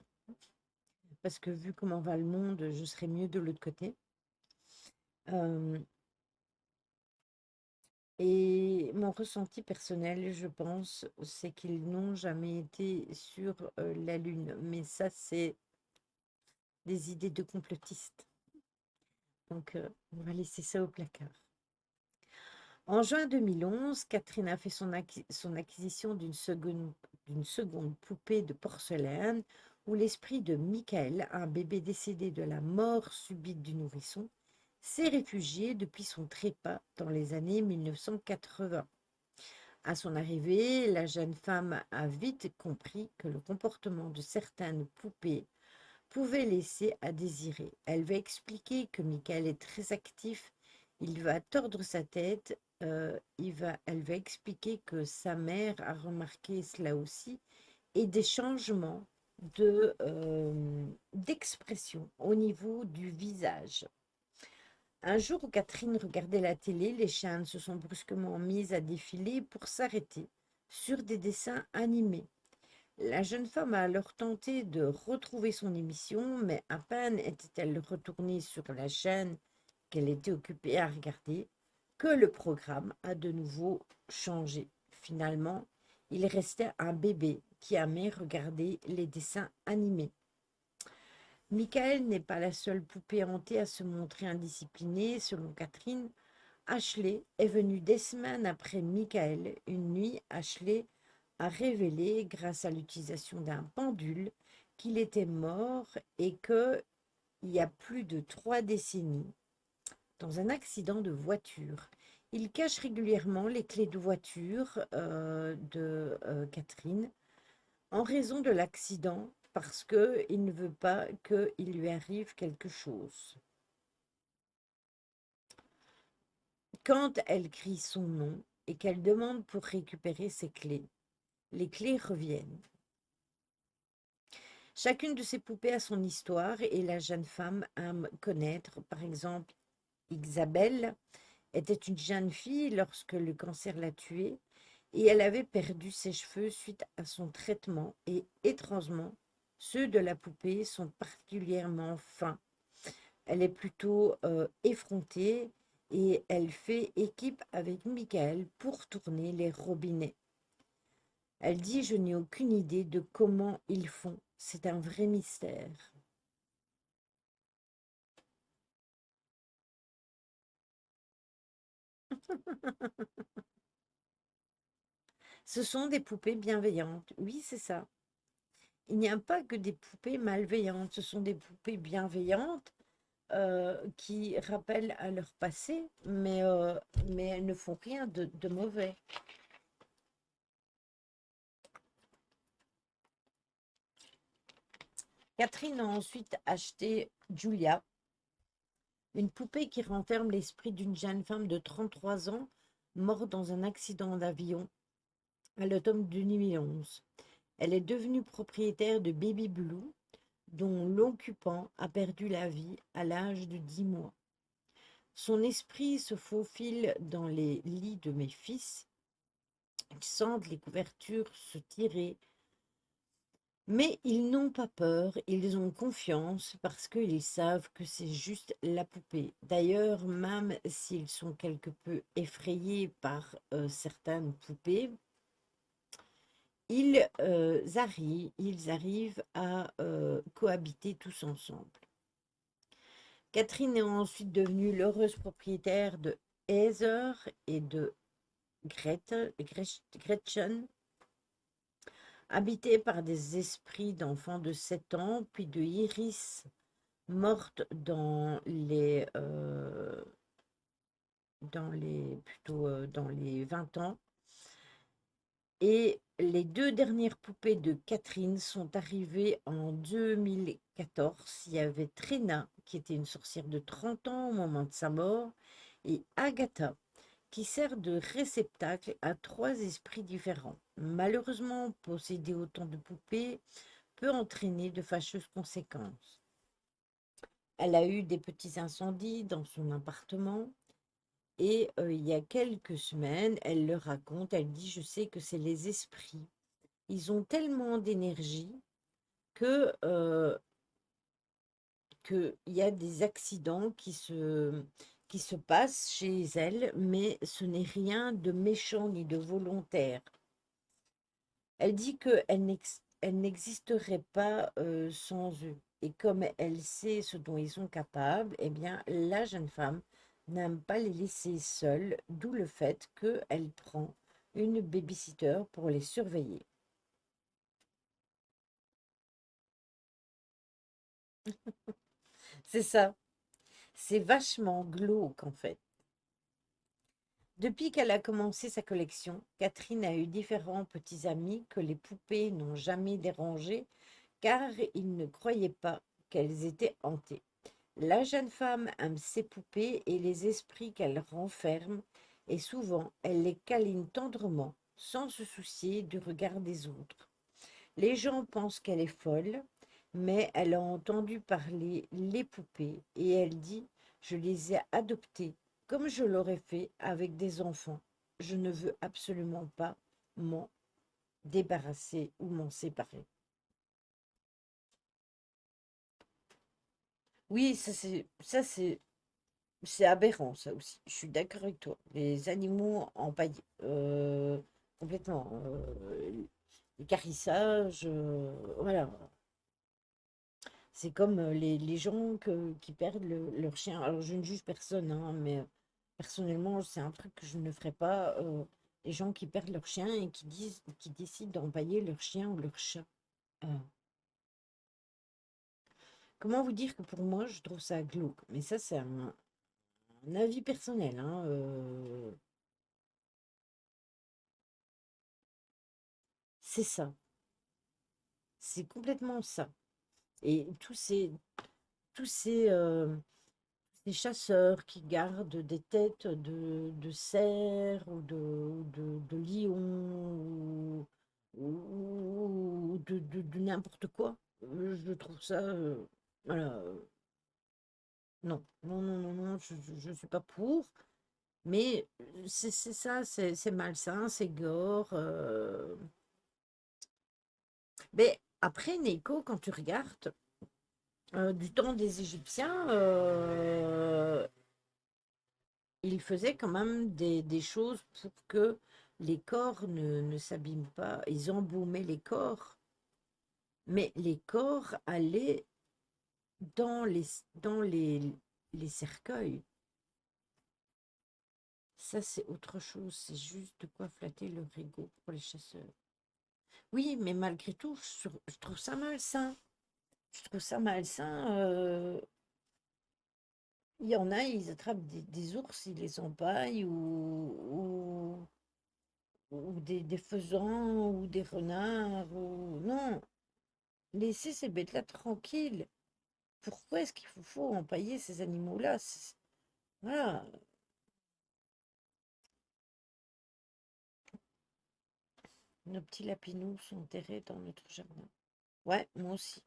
S1: Parce que vu comment va le monde, je serai mieux de l'autre côté. Euh, et mon ressenti personnel, je pense, c'est qu'ils n'ont jamais été sur la Lune. Mais ça, c'est des idées de complotistes. Donc, on va laisser ça au placard. En juin 2011, Catherine a fait son acquisition d'une seconde poupée de porcelaine où l'esprit de Michael, un bébé décédé de la mort subite du nourrisson, s'est réfugié depuis son trépas dans les années 1980. À son arrivée, la jeune femme a vite compris que le comportement de certaines poupées pouvait laisser à désirer. Elle va expliquer que Michael est très actif, il va tordre sa tête, elle va expliquer que sa mère a remarqué cela aussi, et des changements d'expression au niveau du visage. Un jour où Catherine regardait la télé, les chaînes se sont brusquement mises à défiler pour s'arrêter sur des dessins animés. La jeune femme a alors tenté de retrouver son émission, mais à peine était-elle retournée sur la chaîne qu'elle était occupée à regarder, que le programme a de nouveau changé. Finalement, il restait un bébé qui aimait regarder les dessins animés. Michael n'est pas la seule poupée hantée à se montrer indisciplinée. Selon Catherine, Ashley est venue des semaines après Michael. Une nuit, Ashley a révélé, grâce à l'utilisation d'un pendule, qu'il était mort et qu'il y a plus de 3 décennies, dans un accident de voiture. Il cache régulièrement les clés de voiture de Catherine en raison de l'accident parce qu'il ne veut pas qu'il lui arrive quelque chose. Quand elle crie son nom et qu'elle demande pour récupérer ses clés, les clés reviennent. Chacune de ces poupées a son histoire et la jeune femme aime connaître. Par exemple, Isabelle était une jeune fille lorsque le cancer l'a tuée et elle avait perdu ses cheveux suite à son traitement et étrangement, ceux de la poupée sont particulièrement fins. Elle est plutôt effrontée et elle fait équipe avec Michael pour tourner les robinets. Elle dit: je n'ai aucune idée de comment ils font, c'est un vrai mystère. Ce sont des poupées bienveillantes, oui, c'est ça. Il n'y a pas que des poupées malveillantes, ce sont des poupées bienveillantes qui rappellent à leur passé, mais elles ne font rien de mauvais. Catherine a ensuite acheté Julia, une poupée qui renferme l'esprit d'une jeune femme de 33 ans morte dans un accident d'avion à l'automne 2011. Elle est devenue propriétaire de Baby Blue, dont l'occupant a perdu la vie à l'âge de 10 mois. Son esprit se faufile dans les lits de mes fils. Ils sentent les couvertures se tirer, mais ils n'ont pas peur, ils ont confiance parce qu'ils savent que c'est juste la poupée. D'ailleurs, même s'ils sont quelque peu effrayés par certaines poupées, ils arrivent à cohabiter tous ensemble. Catherine est ensuite devenue l'heureuse propriétaire de Heather et de Gretchen, habitée par des esprits d'enfants de 7 ans, puis de Iris, morte dans les 20 ans. Et les 2 dernières poupées de Catherine sont arrivées en 2014. Il y avait Trina, qui était une sorcière de 30 ans au moment de sa mort, et Agatha, qui sert de réceptacle à 3 esprits différents. Malheureusement, posséder autant de poupées peut entraîner de fâcheuses conséquences. Elle a eu des petits incendies dans son appartement et il y a quelques semaines, elle le raconte, elle dit: «Je sais que c'est les esprits. Ils ont tellement d'énergie que, qu'il y a des accidents qui se passent chez elle, mais ce n'est rien de méchant ni de volontaire.» Elle dit qu'elle n'existerait pas sans eux. Et comme elle sait ce dont ils sont capables, eh bien, la jeune femme n'aime pas les laisser seuls, d'où le fait qu'elle prend une babysitter pour les surveiller. C'est ça. C'est vachement glauque en fait. Depuis qu'elle a commencé sa collection, Catherine a eu différents petits amis que les poupées n'ont jamais dérangés car ils ne croyaient pas qu'elles étaient hantées. La jeune femme aime ses poupées et les esprits qu'elle renferme, et souvent elle les câline tendrement, sans se soucier du regard des autres. Les gens pensent qu'elle est folle, mais elle a entendu parler les poupées et elle dit: je les ai adoptées comme je l'aurais fait avec des enfants. Je ne veux absolument pas m'en débarrasser ou m'en séparer. Oui, c'est aberrant, ça aussi. Je suis d'accord avec toi. Les animaux empaillés, complètement. L'écarissage, voilà. C'est comme les gens qui perdent leur chien. Alors, je ne juge personne, hein, mais personnellement, c'est un truc que je ne ferais pas. Les gens qui perdent leur chien et qui décident d'empailler leur chien ou leur chat. Euh, Comment vous dire que pour moi, je trouve ça glauque. Mais ça, c'est un avis personnel, hein. C'est ça. C'est complètement ça. Et tous ces chasseurs qui gardent des têtes de cerfs ou de lions ou de n'importe quoi, je trouve ça, voilà, non, non, non, non, non, je suis pas pour, mais c'est ça, c'est malsain, c'est gore. Mais après, Nico, quand tu regardes, du temps des Égyptiens, ils faisaient quand même des choses pour que les corps ne s'abîment pas. Ils embaumaient les corps, mais les corps allaient dans les cercueils. Ça, c'est autre chose. C'est juste de quoi flatter leur ego pour les chasseurs. Oui, mais malgré tout, je trouve ça malsain. Je trouve ça malsain. Il y en a, ils attrapent des ours, ils les empaillent ou des faisans ou des renards. Non, laissez ces bêtes-là tranquilles. Pourquoi est-ce qu'il faut empailler ces animaux-là? Voilà, nos petits lapinous sont enterrés dans notre jardin. Ouais, moi aussi.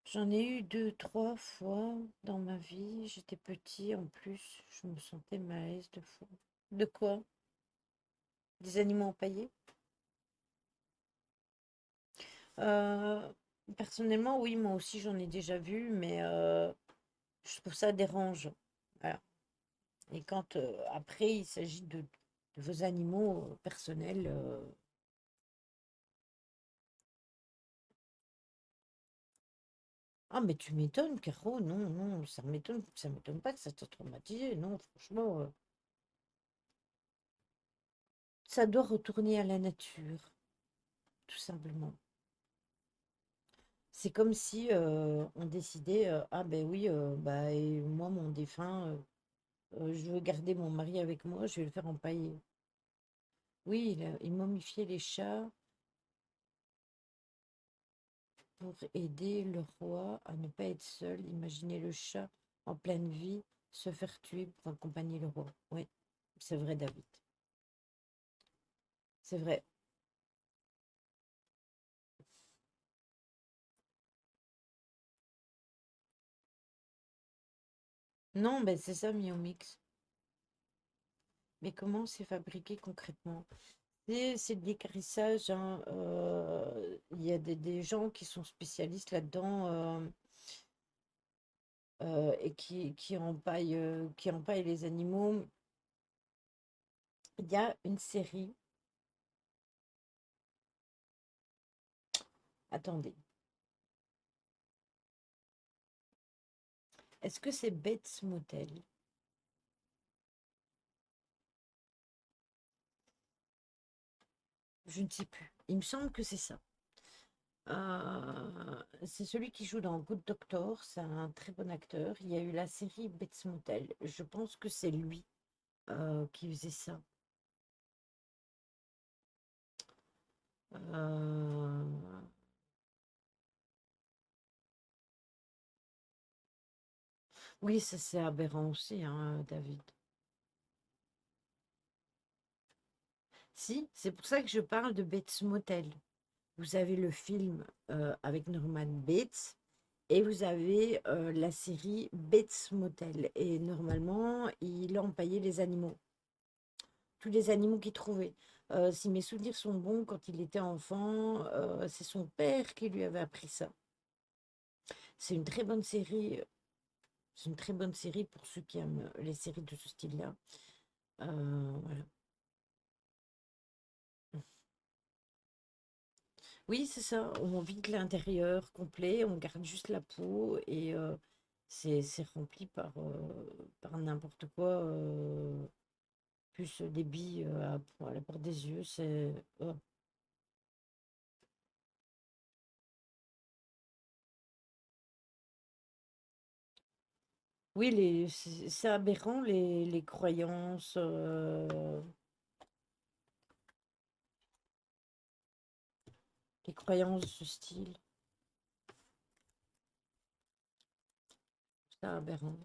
S1: J'en ai eu deux, trois fois dans ma vie. J'étais petit en plus. Je me sentais mal à l'aise de fou. De quoi? Des animaux empaillés? Euh, Personnellement, oui, moi aussi j'en ai déjà vu, mais je trouve ça dérangeant. Voilà. Et quand après il s'agit de vos animaux personnels, ah mais tu m'étonnes, Caro, non, non, ça m'étonne pas que ça t'a traumatisé, non, franchement, ça doit retourner à la nature, tout simplement. C'est comme si on décidait, ah ben oui, bah, et moi, mon défunt, je veux garder mon mari avec moi, je vais le faire empailler. Oui, il momifiait les chats pour aider le roi à ne pas être seul. Imaginez le chat en pleine vie se faire tuer pour accompagner le roi. Oui, c'est vrai, David. C'est vrai. Non, ben c'est ça, Miomix. Mais comment c'est fabriqué concrètement? C'est de l'équarrissage, hein. Il y a des gens qui sont spécialistes là-dedans et qui empaillent les animaux. Il y a une série. Attendez. Est-ce que c'est Bates Motel? Je ne sais plus. Il me semble que c'est ça. C'est celui qui joue dans Good Doctor. C'est un très bon acteur. Il y a eu la série Bates Motel. Je pense que c'est lui qui faisait ça. Euh, Oui, ça c'est aberrant aussi, hein, David. Si, c'est pour ça que je parle de Bates Motel. Vous avez le film avec Norman Bates et vous avez la série Bates Motel. Et normalement, il empaillait les animaux, tous les animaux qu'il trouvait. Si mes souvenirs sont bons, quand il était enfant, c'est son père qui lui avait appris ça. C'est une très bonne série. C'est une très bonne série pour ceux qui aiment les séries de ce style-là. Voilà. Oui, c'est ça. On vide l'intérieur complet, on garde juste la peau et c'est rempli par n'importe quoi, plus des billes à la porte des yeux. C'est oh. Oui, c'est aberrant les croyances, de ce style. C'est aberrant.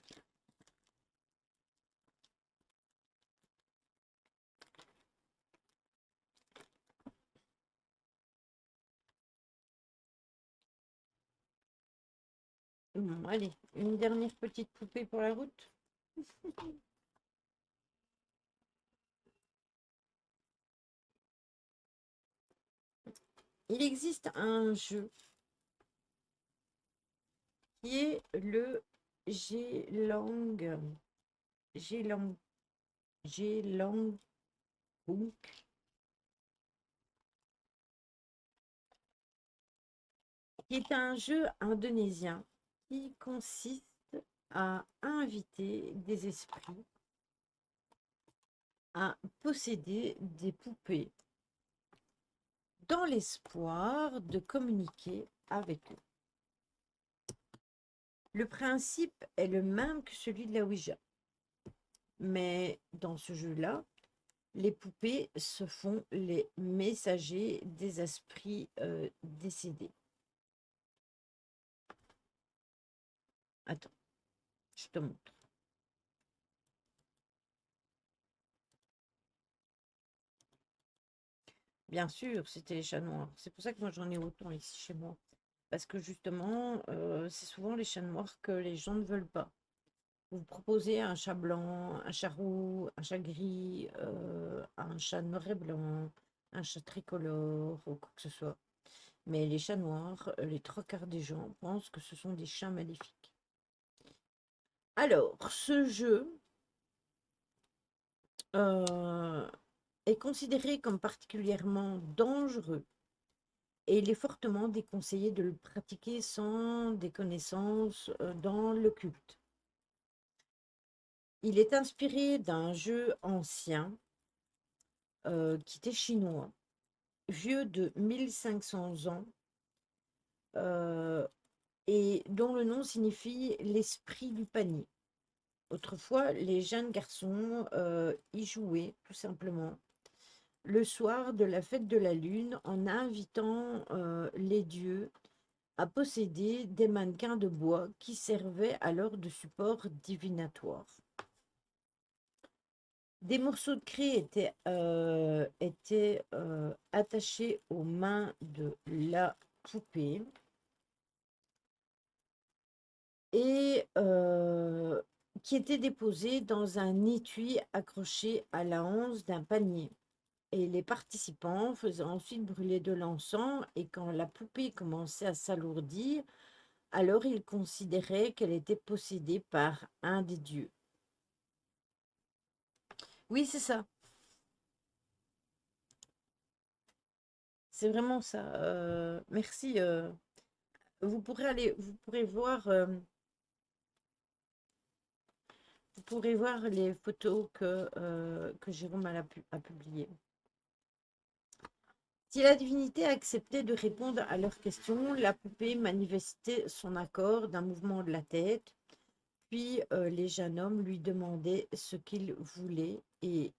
S1: Bon, allez, une dernière petite poupée pour la route. Il existe un jeu qui est le G-Lang. G-Lang. G-Lang Book, qui est un jeu indonésien qui consiste à inviter des esprits à posséder des poupées dans l'espoir de communiquer avec eux. Le principe est le même que celui de la Ouija, mais dans ce jeu-là, les poupées se font les messagers des esprits décédés. Attends, je te montre. Bien sûr, c'était les chats noirs. C'est pour ça que moi j'en ai autant ici chez moi. Parce que justement, c'est souvent les chats noirs que les gens ne veulent pas. Vous proposez un chat blanc, un chat roux, un chat gris, un chat noir et blanc, un chat tricolore ou quoi que ce soit. Mais les chats noirs, les trois quarts des gens pensent que ce sont des chats maléfiques. Alors, ce jeu euh, est considéré comme particulièrement dangereux et il est fortement déconseillé de le pratiquer sans des connaissances dans le culte. Il est inspiré d'un jeu ancien qui était chinois, vieux de 1500 ans, euh, et dont le nom signifie l'esprit du panier. Autrefois, les jeunes garçons y jouaient tout simplement le soir de la fête de la lune en invitant les dieux à posséder des mannequins de bois qui servaient alors de support divinatoire. Des morceaux de craie étaient attachés aux mains de la poupée et qui étaient déposés dans un étui accroché à la hanse d'un panier. Et les participants faisaient ensuite brûler de l'encens et quand la poupée commençait à s'alourdir, alors ils considéraient qu'elle était possédée par un des dieux. Oui, c'est ça. C'est vraiment ça. Merci. Vous pourrez voir les photos que Jérôme a publiées. Si la divinité acceptait de répondre à leurs questions, la poupée manifestait son accord d'un mouvement de la tête, puis les jeunes hommes lui demandaient ce qu'il voulait et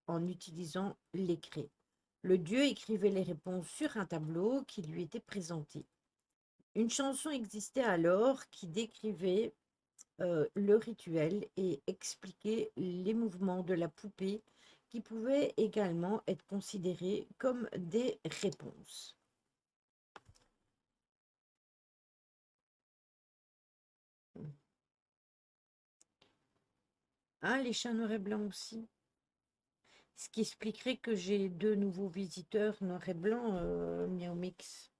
S1: en utilisant l'écrit. Le dieu écrivait les réponses sur un tableau qui lui était présenté. Une chanson existait alors qui décrivait le rituel et expliquer les mouvements de la poupée qui pouvaient également être considérés comme des réponses. Ah, les chats noirs et blancs aussi. Ce qui expliquerait que j'ai deux nouveaux visiteurs noirs et blancs mis au mix.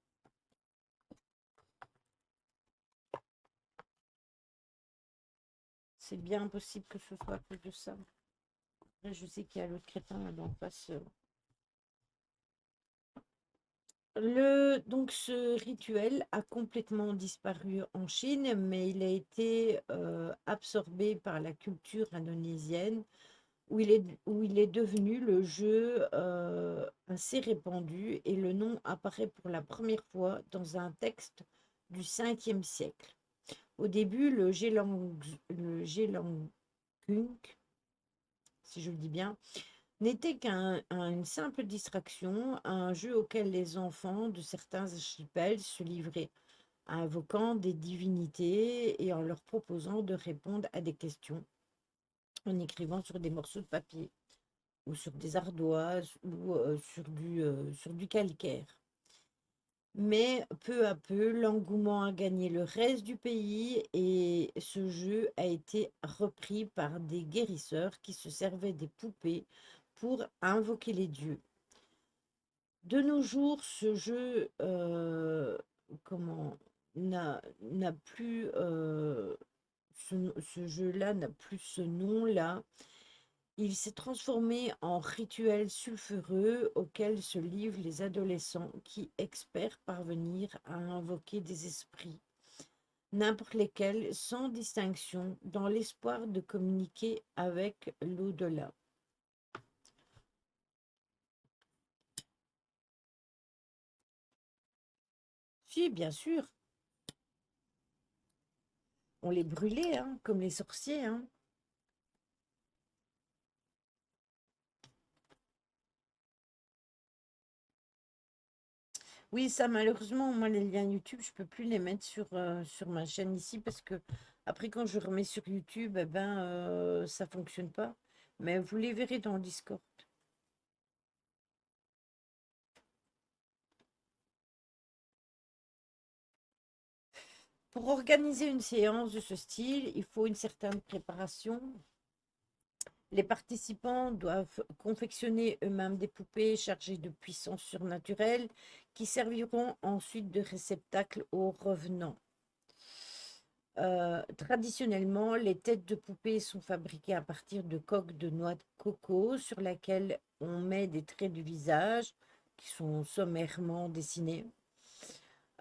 S1: C'est bien possible que ce soit à cause de ça. Après, je sais qu'il y a l'autre crétin là en face. Donc ce rituel a complètement disparu en Chine, mais il a été absorbé par la culture indonésienne, où il est devenu le jeu assez répandu et le nom apparaît pour la première fois dans un texte du 5e siècle. Au début, le Gelangkung, si je le dis bien, n'était qu'une simple distraction, un jeu auquel les enfants de certains archipels se livraient, invoquant des divinités et en leur proposant de répondre à des questions en écrivant sur des morceaux de papier ou sur des ardoises ou sur du calcaire. Mais peu à peu, l'engouement a gagné le reste du pays et ce jeu a été repris par des guérisseurs qui se servaient des poupées pour invoquer les dieux. De nos jours, ce jeu comment n'a plus ce jeu-là n'a plus ce nom-là. Il s'est transformé en rituel sulfureux auquel se livrent les adolescents qui espèrent parvenir à invoquer des esprits, n'importe lesquels, sans distinction, dans l'espoir de communiquer avec l'au-delà. Si, bien sûr, on les brûlait, hein, comme les sorciers, hein. Oui, ça, malheureusement, moi, les liens YouTube, je peux plus les mettre sur ma chaîne ici parce que après, quand je remets sur YouTube, eh ben, ça fonctionne pas. Mais vous les verrez dans le Discord. Pour organiser une séance de ce style, il faut une certaine préparation. Les participants doivent confectionner eux-mêmes des poupées chargées de puissance surnaturelle qui serviront ensuite de réceptacle aux revenants. Traditionnellement, les têtes de poupées sont fabriquées à partir de coques de noix de coco sur laquelle on met des traits du visage qui sont sommairement dessinés.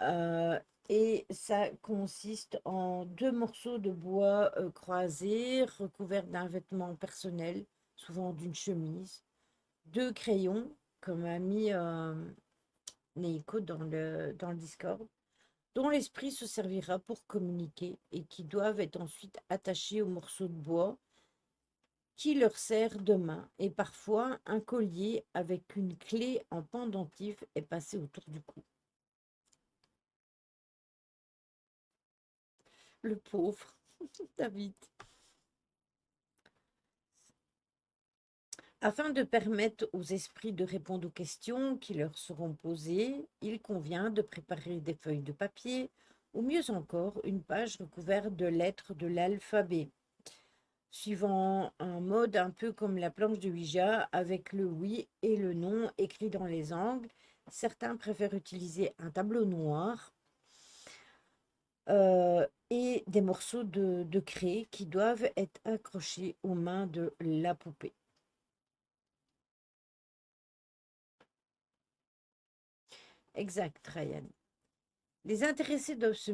S1: Euh, et ça consiste en deux morceaux de bois croisés, recouverts d'un vêtement personnel, souvent d'une chemise, deux crayons, comme a mis Neiko dans le Discord, dont l'esprit se servira pour communiquer et qui doivent être ensuite attachés aux morceaux de bois qui leur sert de main. Et parfois, un collier avec une clé en pendentif est passé autour du cou. Le pauvre David. Afin de permettre aux esprits de répondre aux questions qui leur seront posées, il convient de préparer des feuilles de papier ou mieux encore une page recouverte de lettres de l'alphabet, suivant un mode un peu comme la planche de Ouija avec le oui et le non écrits dans les angles. Certains préfèrent utiliser un tableau noir et des morceaux de craie qui doivent être accrochés aux mains de la poupée. Exact, Ryan. Les intéressés doivent se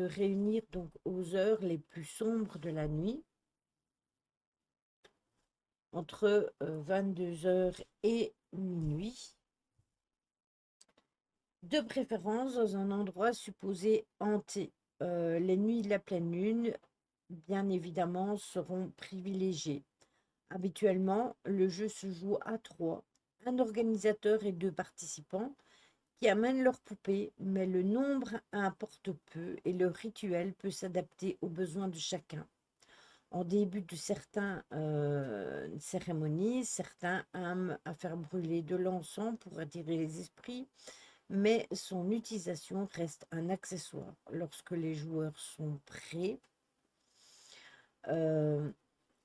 S1: réunir donc aux heures les plus sombres de la nuit, entre 22 heures et minuit, de préférence dans un endroit supposé hanté. Les nuits de la pleine lune, bien évidemment, seront privilégiées. Habituellement, le jeu se joue à trois, un organisateur et deux participants, qui amènent leur poupée, mais le nombre importe peu et le rituel peut s'adapter aux besoins de chacun. En début de certaines cérémonies, certains aiment à faire brûler de l'encens pour attirer les esprits, mais son utilisation reste un accessoire. Lorsque les joueurs sont prêts, euh,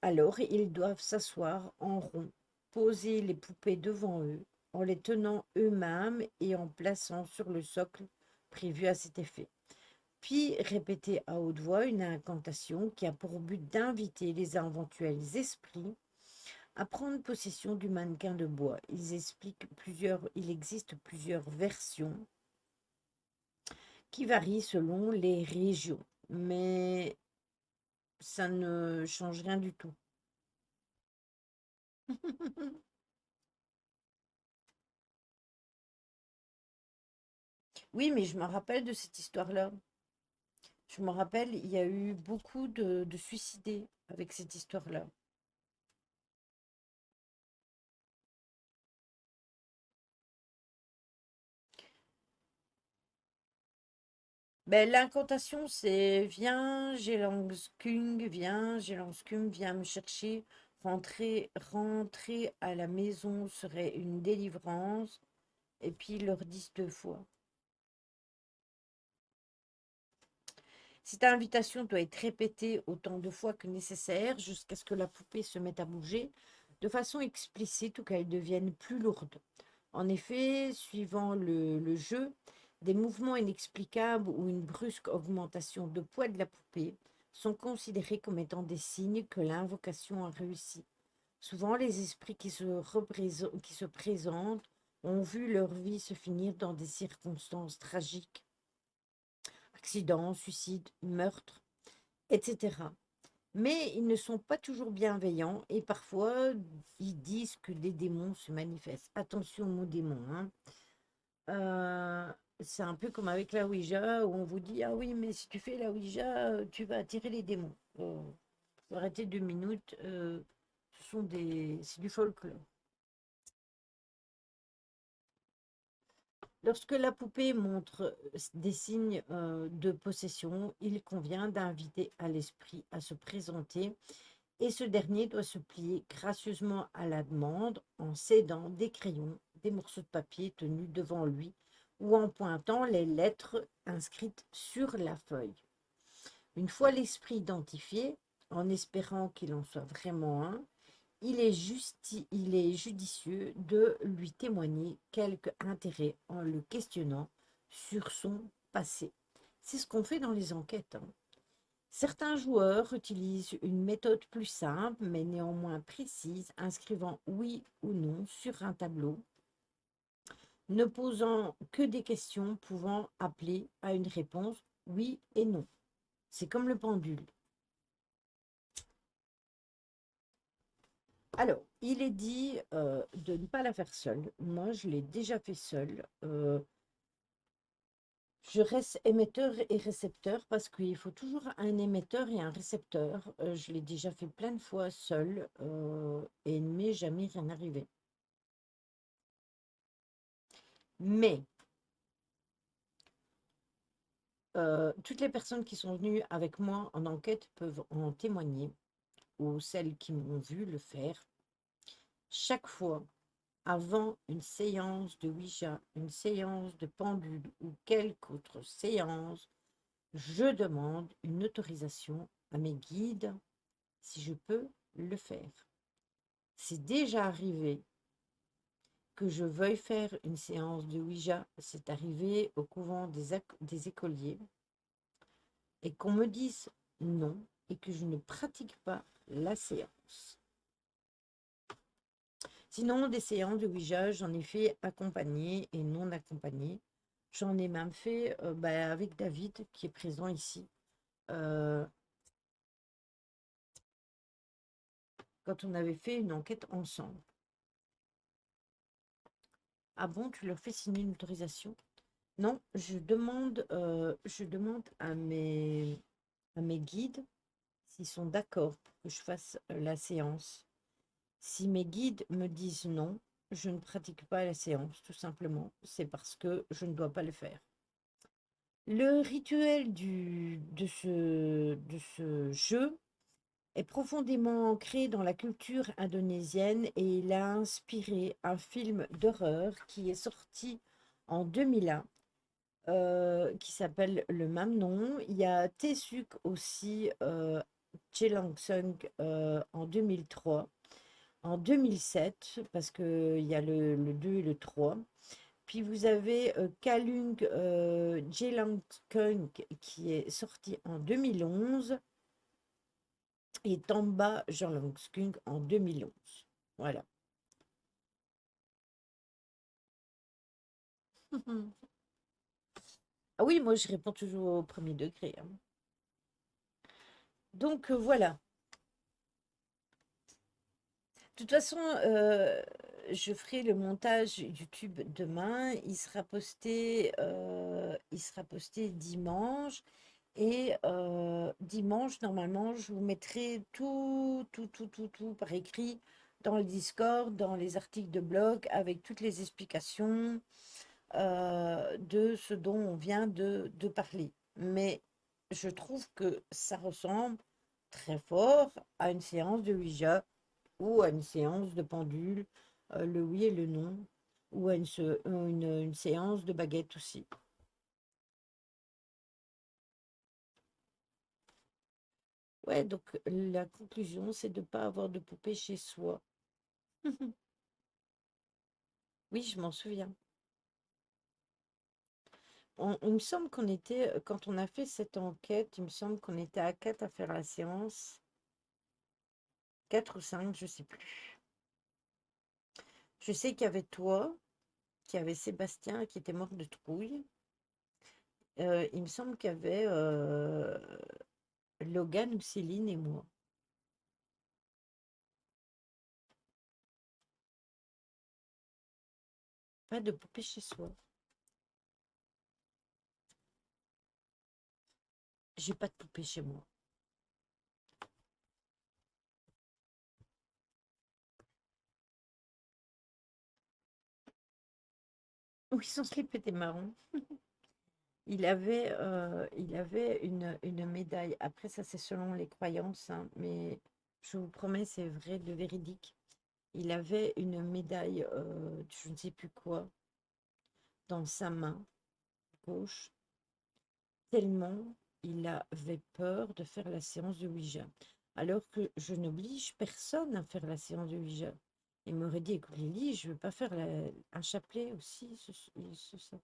S1: alors ils doivent s'asseoir en rond, poser les poupées devant eux, en les tenant eux-mêmes et en plaçant sur le socle prévu à cet effet. Puis répéter à haute voix une incantation qui a pour but d'inviter les éventuels esprits à prendre possession du mannequin de bois. Il existe plusieurs versions qui varient selon les régions, mais ça ne change rien du tout. Oui, mais je me rappelle de cette histoire-là. Je me rappelle, il y a eu beaucoup de suicidés avec cette histoire-là. Ben, l'incantation, c'est viens, Gelangskum, viens me chercher, rentrer à la maison serait une délivrance, et puis ils leur disent 2 fois. Cette invitation doit être répétée autant de fois que nécessaire jusqu'à ce que la poupée se mette à bouger de façon explicite ou qu'elle devienne plus lourde. En effet, suivant le jeu, des mouvements inexplicables ou une brusque augmentation de poids de la poupée sont considérés comme étant des signes que l'invocation a réussi. Souvent, les esprits qui se présentent ont vu leur vie se finir dans des circonstances tragiques, accidents, suicides, meurtres, etc. Mais ils ne sont pas toujours bienveillants et parfois ils disent que des démons se manifestent. Attention au mot démon, hein. Euh, c'est un peu comme avec la Ouija où on vous dit ah oui mais si tu fais la Ouija tu vas attirer les démons. Faut arrêter 2 minutes. C'est du folklore. Lorsque la poupée montre des signes de possession, il convient d'inviter à l'esprit à se présenter et ce dernier doit se plier gracieusement à la demande en cédant des crayons, des morceaux de papier tenus devant lui ou en pointant les lettres inscrites sur la feuille. Une fois l'esprit identifié, en espérant qu'il en soit vraiment un, il est judicieux de lui témoigner quelque intérêt en le questionnant sur son passé. C'est ce qu'on fait dans les enquêtes, hein. Certains joueurs utilisent une méthode plus simple, mais néanmoins précise, inscrivant oui ou non sur un tableau, ne posant que des questions pouvant appeler à une réponse oui et non. C'est comme le pendule. Alors, il est dit de ne pas la faire seule. Moi, je l'ai déjà fait seule. Je reste émetteur et récepteur parce qu'il faut toujours un émetteur et un récepteur. Je l'ai déjà fait plein de fois seule et il ne m'est jamais rien arrivé. Mais toutes les personnes qui sont venues avec moi en enquête peuvent en témoigner, ou celles qui m'ont vu le faire. Chaque fois, avant une séance de Ouija, une séance de pendule ou quelque autre séance, je demande une autorisation à mes guides si je peux le faire. C'est déjà arrivé que je veuille faire une séance de Ouija, c'est arrivé au couvent des écoliers, et qu'on me dise non et que je ne pratique pas la séance. Sinon, des séances de Ouija, j'en ai fait accompagnées et non accompagnées. J'en ai même fait avec David qui est présent ici. euh, Quand on avait fait une enquête ensemble. Ah bon, tu leur fais signer une autorisation? Non, je demande à mes guides s'ils sont d'accord pour que je fasse la séance. Si mes guides me disent non, je ne pratique pas la séance, tout simplement. C'est parce que je ne dois pas le faire. Le rituel de ce jeu est profondément ancré dans la culture indonésienne et il a inspiré un film d'horreur qui est sorti en 2001, qui s'appelle le même nom. Il y a Taesuk aussi, Cheongsong, en 2003, en 2007, parce qu'il y a le 2 et le 3. Puis vous avez Kalung Jelangkung qui est sorti en 2011 et Tamba Jelangkung en 2011. Voilà. Ah oui, moi je réponds toujours au premier degré, hein. Donc voilà. De toute façon, je ferai le montage YouTube demain. Il sera posté dimanche. Et dimanche, normalement, je vous mettrai tout, tout, tout, tout, tout par écrit dans le Discord, dans les articles de blog, avec toutes les explications de ce dont on vient de parler. Mais je trouve que ça ressemble très fort à une séance de Ouija ou à une séance de pendule, le oui et le non, ou à une séance de baguette aussi. Ouais, donc la conclusion, c'est de ne pas avoir de poupée chez soi. Oui, je m'en souviens. Il me semble qu'on était, quand on a fait cette enquête, il me semble qu'on était à 4 à faire la séance, 4 ou 5, je sais plus. Je sais qu'il y avait toi, qu'il y avait Sébastien qui était mort de trouille. Il me semble qu'il y avait Logan ou Céline et moi. Pas de poupée chez soi. J'ai pas de poupée chez moi. Oui, son slip était marron. Il avait une médaille. Après, ça, c'est selon les croyances, hein, mais je vous promets, c'est vrai, de véridique. Il avait une médaille, je ne sais plus quoi, dans sa main gauche, tellement il avait peur de faire la séance de Ouija. Alors que je n'oblige personne à faire la séance de Ouija. Il m'aurait dit, écoute Lily, je ne veux pas faire un chapelet aussi, ça.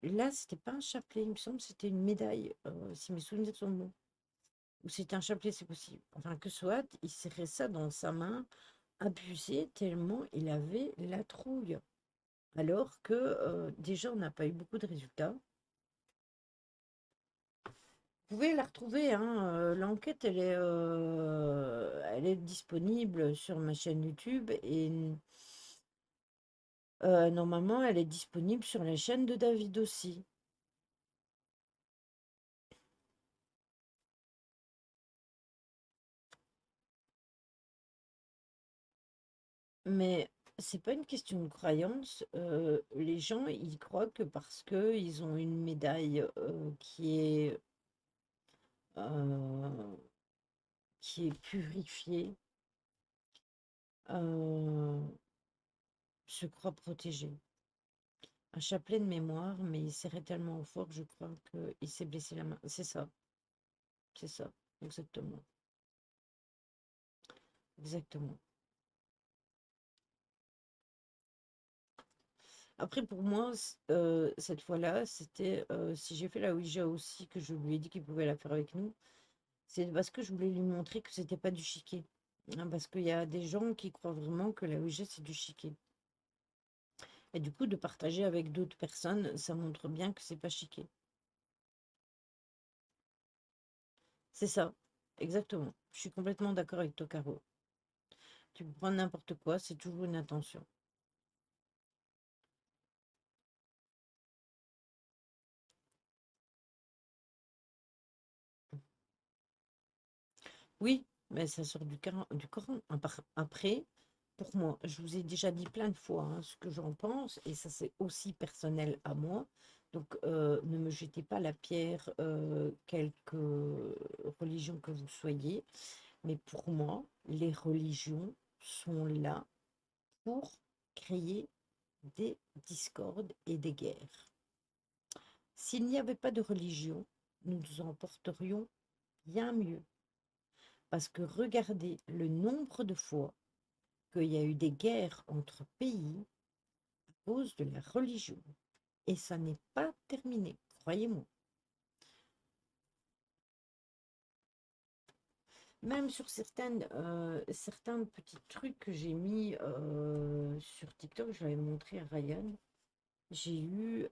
S1: Là, c'était pas un chapelet, il me semble, c'était une médaille, si mes souvenirs sont bons. Ou c'était un chapelet, c'est possible. Enfin, que soit, il serrait ça dans sa main, abusé, tellement il avait la trouille. Alors que déjà, on n'a pas eu beaucoup de résultats. Vous pouvez la retrouver, hein, l'enquête, elle est disponible sur ma chaîne YouTube et normalement, elle est disponible sur la chaîne de David aussi. Mais c'est pas une question de croyance. Les gens, ils croient que parce qu'ils ont une médaille euh, qui est purifiée, euh, se croient protégés. Un chapelet de mémoire, mais il serrait tellement fort que je crois qu'il s'est blessé la main. C'est ça, exactement. Exactement. Après, pour moi, cette fois-là, c'était si j'ai fait la Ouija aussi, que je lui ai dit qu'il pouvait la faire avec nous. C'est parce que je voulais lui montrer que c'était pas du chiquet. Hein, parce qu'il y a des gens qui croient vraiment que la Ouija, c'est du chiquet. Et du coup, de partager avec d'autres personnes, ça montre bien que c'est pas chiquet. C'est ça, exactement. Je suis complètement d'accord avec toi, Caro. Tu peux prendre n'importe quoi, c'est toujours une intention. Oui, mais ça sort du Coran. Après, pour moi. Je vous ai déjà dit plein de fois hein, ce que j'en pense, et ça c'est aussi personnel à moi. Donc ne me jetez pas la pierre, quelque religion que vous soyez, mais pour moi, les religions sont là pour créer des discordes et des guerres. S'il n'y avait pas de religion, nous nous en porterions bien mieux. Parce que regardez le nombre de fois qu'il y a eu des guerres entre pays à cause de la religion. Et ça n'est pas terminé, croyez-moi. Même sur certains petits trucs que j'ai mis sur TikTok, je l'avais montré à Ryan, j'ai eu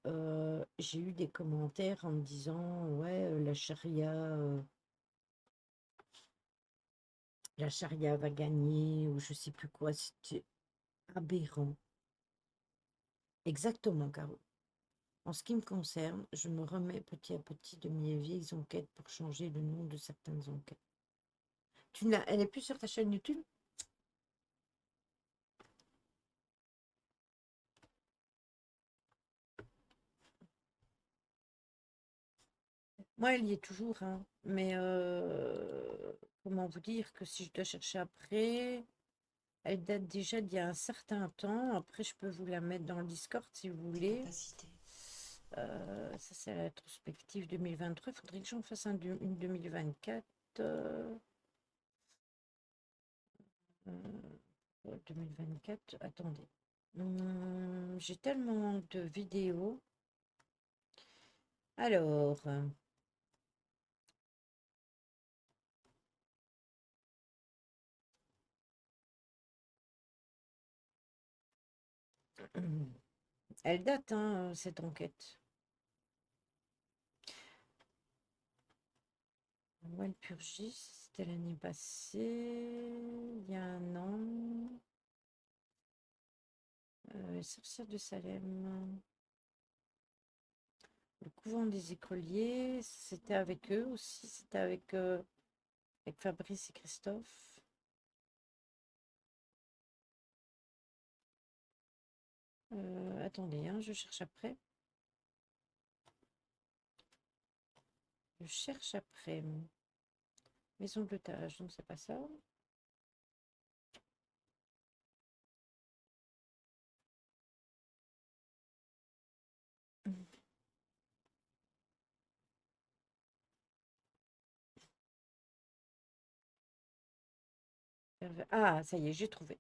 S1: des commentaires en me disant, ouais, la charia va gagner, ou je sais plus quoi, c'était aberrant. Exactement, Caro. En ce qui me concerne, je me remets petit à petit de mes vieilles enquêtes pour changer le nom de certaines enquêtes. Elle est plus sur ta chaîne YouTube? Moi, elle y est toujours, hein. Mais comment vous dire que si je dois chercher après, elle date déjà d'il y a un certain temps. Après, je peux vous la mettre dans le Discord si vous voulez.
S2: Capacité.
S1: Ça, c'est la rétrospective 2023. Il faudrait que j'en fasse une 2024. 2024, attendez. J'ai tellement de vidéos. Alors, elle date, hein, cette enquête. Walpurgis, c'était l'année passée, il y a un an. Sorcière de Salem. Le couvent des écoliers, c'était avec eux aussi, c'était avec Fabrice et Christophe. Attendez, hein, je cherche après. Je cherche après. Maison de l'otage, donc c'est pas ça. Ah, ça y est, j'ai trouvé.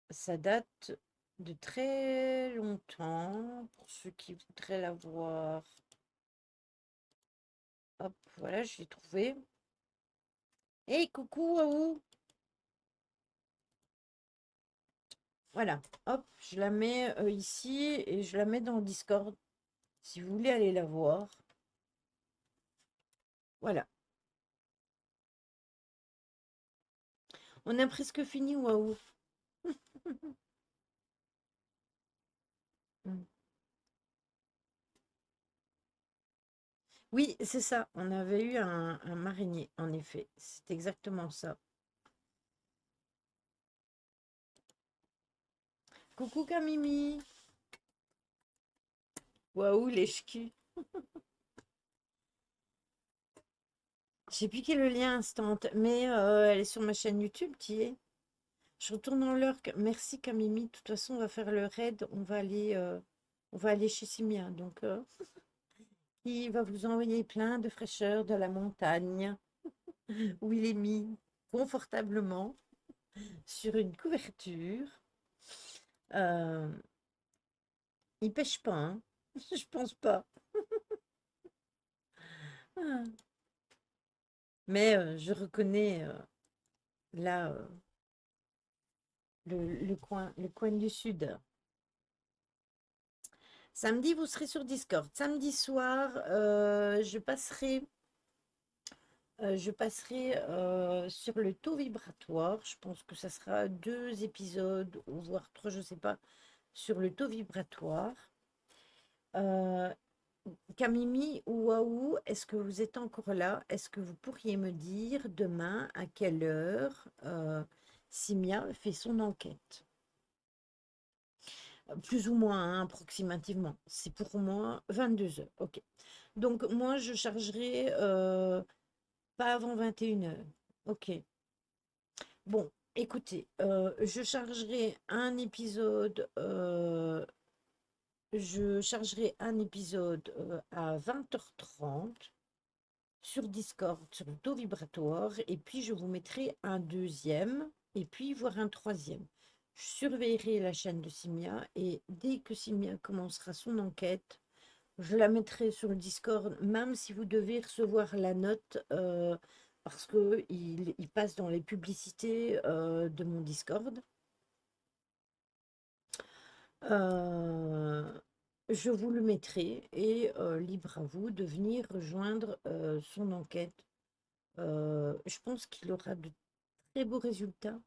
S1: Ça date de très longtemps, pour ceux qui voudraient la voir. Hop, voilà, je l'ai trouvé. Hey, coucou, Waouh! Voilà, hop, je la mets ici et je la mets dans le Discord. Si vous voulez aller la voir. Voilà. On a presque fini, Waouh! Mm. Oui, c'est ça. On avait eu un marinier, en effet. C'est exactement ça. Coucou, Camimi. Waouh, les ch'tis. J'ai piqué le lien instant, mais elle est sur ma chaîne YouTube, tu y es. Je retourne dans l'heure. Merci Camimi. De toute façon, on va faire le raid. On va aller chez Simia. Donc, il va vous envoyer plein de fraîcheur de la montagne où il est mis confortablement sur une couverture. Euh, il pêche pas, hein. Je pense pas. Ah. Mais je reconnais là le coin du sud. Samedi, vous serez sur Discord. Samedi soir, je passerai sur le taux vibratoire. Je pense que ça sera 2 épisodes, ou voire 3, je ne sais pas, sur le taux vibratoire. Euh, Camimi ou Waouh, est-ce que vous êtes encore là? Est-ce que vous pourriez me dire demain à quelle heure Simia fait son enquête? Plus ou moins, hein, approximativement. C'est pour moi 22 heures. Ok. Donc moi, je chargerai pas avant 21 heures. Ok. Bon, écoutez, je chargerai un épisode. Je chargerai un épisode à 20h30 sur Discord, sur le taux vibratoire, et puis je vous mettrai un deuxième, et puis voire un troisième. Je surveillerai la chaîne de Simia, et dès que Simia commencera son enquête, je la mettrai sur le Discord, même si vous devez recevoir la note, parce que il passe dans les publicités de mon Discord. Euh, je vous le mettrai et libre à vous de venir rejoindre son enquête. Je pense qu'il aura de très beaux résultats.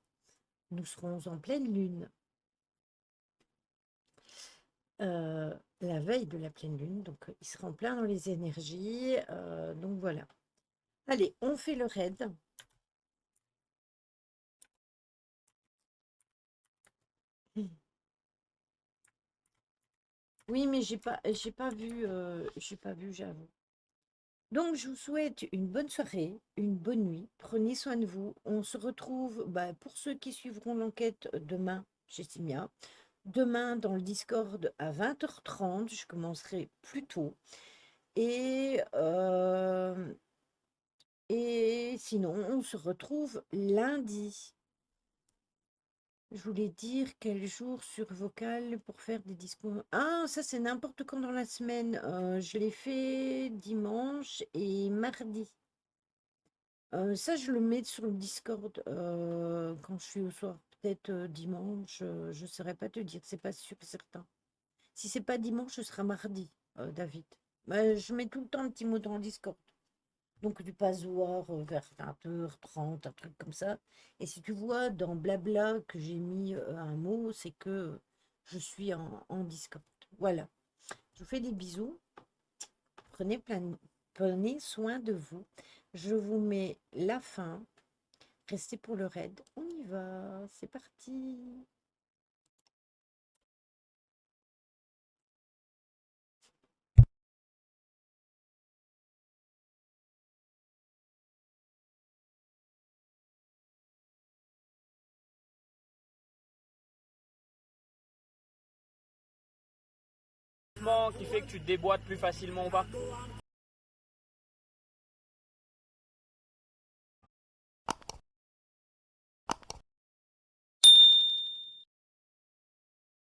S1: Nous serons en pleine lune, la veille de la pleine lune, donc il sera en plein dans les énergies. Donc voilà. Allez, on fait le raid. Oui, mais j'ai pas vu, j'avoue. Donc, je vous souhaite une bonne soirée, une bonne nuit. Prenez soin de vous. On se retrouve, bah, pour ceux qui suivront l'enquête demain chez Simia. Demain, dans le Discord à 20h30, je commencerai plus tôt. Et, et sinon, on se retrouve lundi. Je voulais dire quel jour sur vocal pour faire des discours. Ah, ça c'est n'importe quand dans la semaine. Je l'ai fait dimanche et mardi. Ça, je le mets sur le Discord quand je suis au soir. Peut-être dimanche, je ne saurais pas te dire, c'est pas sûr et certain. Si c'est pas dimanche, ce sera mardi, David. Je mets tout le temps un petit mot dans le Discord. Donc tu passes voir vers 20h30, un truc comme ça. Et si tu vois dans Blabla que j'ai mis un mot, c'est que je suis en Discord. Voilà. Je vous fais des bisous. Prenez soin de vous. Je vous mets la fin. Restez pour le raid. On y va. C'est parti.
S2: Qui fait que tu te déboîtes plus facilement ou pas?